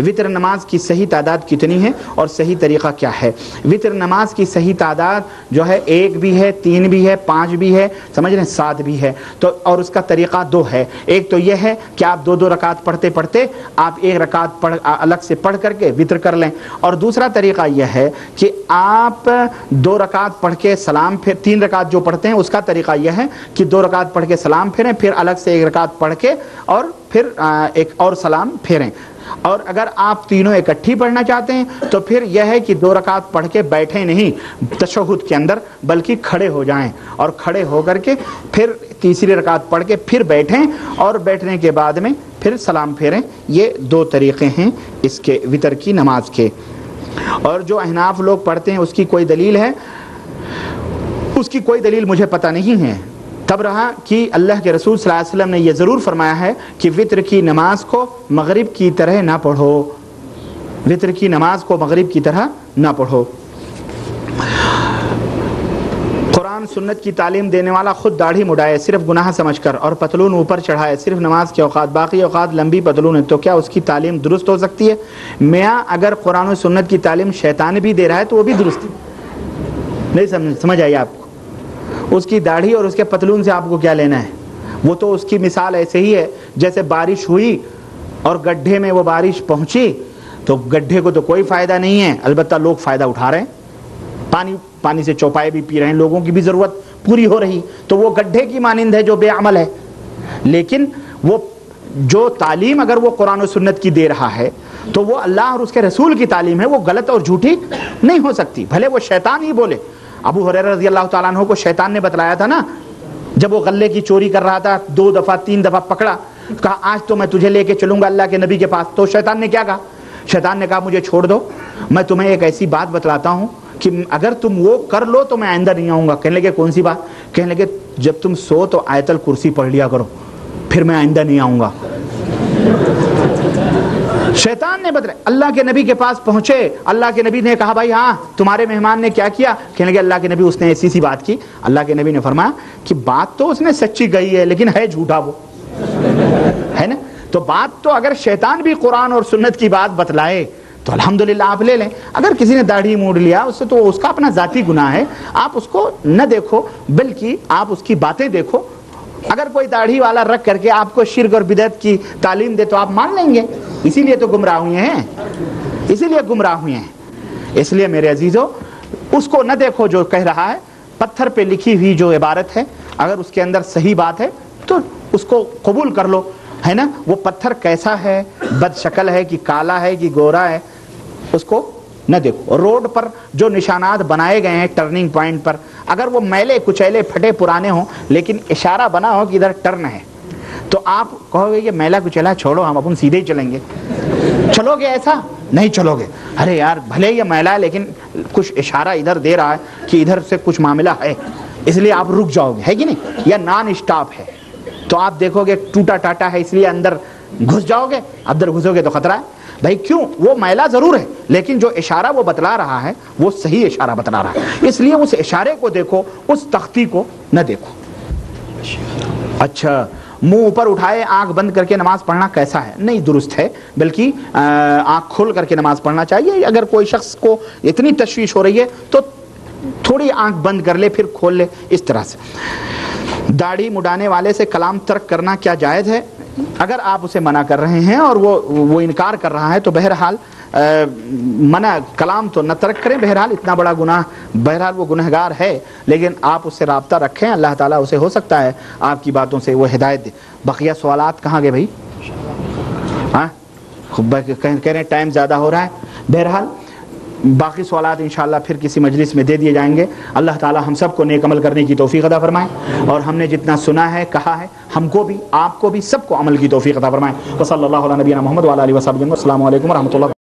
وتر نماز کی صحیح تعداد کتنی ہے اور صحیح طریقہ کیا ہے؟ وتر نماز کی صحیح تعداد جو ہے 1 بھی ہے, 3 بھی ہے, 5 بھی ہے, سمجھ رہے ہیں, 7 بھی ہے. تو اور اس کا طریقہ 2 ہے. ایک تو یہ ہے کہ آپ 2 رکعت پڑھتے پڑھتے آپ 1 رکعت الگ سے پڑھ کر کے وتر کر لیں. اور دوسرا طریقہ یہ ہے کہ آپ 2 رکعت پڑھ کے سلام پھر 3 رکعت جو پڑھتے ہیں اس کا طریقہ یہ ہے کہ 2 رکعت پڑھ کے سلام پھیریں, پھر الگ سے 1 رکعت پڑھ کے اور پھر ایک اور سلام پھیریں. اور اگر آپ تینوں اکٹھی پڑھنا چاہتے ہیں تو پھر یہ ہے کہ 2 رکعت پڑھ کے بیٹھیں نہیں تشہد کے اندر, بلکہ کھڑے ہو جائیں, اور کھڑے ہو کر کے پھر تیسری رکعت پڑھ کے پھر بیٹھیں, اور بیٹھنے کے بعد میں پھر سلام پھیریں. یہ 2 طریقے ہیں اس کے وتر کی نماز کے. اور جو احناف لوگ پڑھتے ہیں اس کی کوئی دلیل ہے؟ اس کی کوئی دلیل مجھے پتہ نہیں ہے. تب رہا کہ اللہ کے رسول صلی اللہ علیہ وسلم نے یہ ضرور فرمایا ہے کہ وتر کی نماز کو مغرب کی طرح نہ پڑھو, وتر کی نماز کو مغرب کی طرح نہ پڑھو. قرآن سنت کی تعلیم دینے والا خود داڑھی مڈائے صرف گناہ سمجھ کر اور پتلون اوپر چڑھائے صرف نماز کے اوقات, باقی اوقات لمبی پتلون ہے, تو کیا اس کی تعلیم درست ہو سکتی ہے؟ میاں اگر قرآن و سنت کی تعلیم شیطان بھی دے رہا ہے تو وہ بھی درست ہے. نہیں سمجھ آئی آپ کو؟ اس کی داڑھی اور اس کے پتلون سے آپ کو کیا لینا ہے؟ وہ تو اس کی مثال ایسے ہی ہے جیسے بارش ہوئی اور گڈھے میں وہ بارش پہنچی, تو گڈھے کو تو کوئی فائدہ نہیں ہے, البتہ لوگ فائدہ اٹھا رہے ہیں, پانی سے چوپائے بھی پی رہے ہیں, لوگوں کی بھی ضرورت پوری ہو رہی, تو وہ گڈھے کی مانند ہے جو بے عمل ہے. لیکن وہ جو تعلیم اگر وہ قرآن و سنت کی دے رہا ہے تو وہ اللہ اور اس کے رسول کی تعلیم ہے, وہ غلط اور جھوٹی نہیں ہو سکتی, بھلے وہ شیطان ہی بولے. ابو ہریرہ رضی اللہ تعالیٰ عنہ کو شیطان نے بتلایا تھا نا, جب وہ غلے کی چوری کر رہا تھا, 2 دفعہ 3 دفعہ پکڑا, کہا آج تو میں تجھے لے کے چلوں گا اللہ کے نبی کے پاس. تو شیطان نے کیا کہا؟ شیطان نے کہا مجھے چھوڑ دو, میں تمہیں ایک ایسی بات بتلاتا ہوں کہ اگر تم وہ کر لو تو میں آئندہ نہیں آؤں گا. کہنے لگے کون سی بات؟ کہنے لگے جب تم سو تو آیت الکرسی پڑھ لیا کرو, پھر میں آئندہ نہیں آؤں گا. شیطان نے بتلایا. اللہ کے نبی کے پاس پہنچے, اللہ کے نبی نے کہا بھائی ہاں تمہارے مہمان نے کیا کیا؟ کہنے لگے اللہ کے نبی اس نے ایسی سی بات کی. اللہ کے نبی نے فرمایا کہ بات تو اس نے سچی کہی ہے لیکن ہے جھوٹا وہ, ہے نا. تو بات تو اگر شیطان بھی قرآن اور سنت کی بات بتلائے تو الحمدللہ آپ لے لیں. اگر کسی نے داڑھی موڑ لیا اس سے تو اس کا اپنا ذاتی گناہ ہے, آپ اس کو نہ دیکھو بلکہ آپ اس کی باتیں دیکھو. اگر کوئی داڑھی والا رکھ کر کے آپ کو شرک اور بدعت کی تعلیم دے تو آپ مان لیں گے. اسی لیے تو گمراہ ہوئے ہیں, اسی لیے گمراہ ہوئے ہیں. اس لیے میرے عزیزو اس کو نہ دیکھو جو کہہ رہا ہے. پتھر پہ لکھی ہوئی جو عبارت ہے اگر اس کے اندر صحیح بات ہے تو اس کو قبول کر لو, ہے نا. وہ پتھر کیسا ہے, بد شکل ہے کہ کالا ہے کہ گورا ہے, اس کو نہ دیکھو. روڈ پر جو نشانات بنائے گئے ہیں ٹرننگ پوائنٹ پر, اگر وہ میلے کچیلے پھٹے پرانے ہوں لیکن اشارہ بنا ہو کہ ادھر ٹرن ہے, تو آپ کہو گے یہ میلا کچیلا چھوڑو ہم اپن سیدھے ہی چلیں گے. چلو گے؟ ایسا نہیں چلو گے. ارے یار بھلے یہ میلا ہے لیکن کچھ اشارہ ادھر دے رہا ہے کہ ادھر سے کچھ معاملہ ہے, اس لیے آپ رک جاؤ گے, ہے کہ نہیں. یا نان اسٹاپ ہے تو آپ دیکھو گے ٹوٹا ٹاٹا ہے اس لیے اندر گھس جاؤ گے, اندر گھسو گے تو خطرہ ہے. بھائی کیوں؟ وہ میلہ ضرور ہے لیکن جو اشارہ وہ بتلا رہا ہے وہ صحیح اشارہ بتلا رہا ہے, اس لیے اس اشارے کو دیکھو, اس تختی کو نہ دیکھو. اچھا منہ اوپر اٹھائے آنکھ بند کر کے نماز پڑھنا کیسا ہے؟ نہیں درست ہے, بلکہ آنکھ کھول کر کے نماز پڑھنا چاہیے. اگر کوئی شخص کو اتنی تشویش ہو رہی ہے تو تھوڑی آنکھ بند کر لے پھر کھول لے, اس طرح سے. داڑھی مڈانے والے سے کلام ترک کرنا کیا جائز ہے؟ اگر آپ اسے منع کر رہے ہیں اور وہ انکار کر رہا ہے تو بہرحال منع کلام تو نہ ترک کریں، بہرحال اتنا بڑا گناہ، بہرحال وہ گنہگار ہے، لیکن آپ اس سے رابطہ رکھیں، اللہ تعالیٰ اسے ہو سکتا ہے آپ کی باتوں سے وہ ہدایت دے۔ بقیہ سوالات کہاں گئے بھائی؟ ہاں کہہ رہے ہیں ٹائم زیادہ ہو رہا ہے، بہرحال باقی سوالات انشاءاللہ پھر کسی مجلس میں دے دیے جائیں گے۔ اللہ تعالی ہم سب کو نیک عمل کرنے کی توفیق عطا فرمائے، اور ہم نے جتنا سنا ہے کہا ہے ہم کو بھی آپ کو بھی سب کو عمل کی توفیق عطا فرمائے۔ وصلی اللہ علی نبینا محمد وعلی آلہ وصحبہ وسلم۔ السلام علیکم ورحمۃ اللہ۔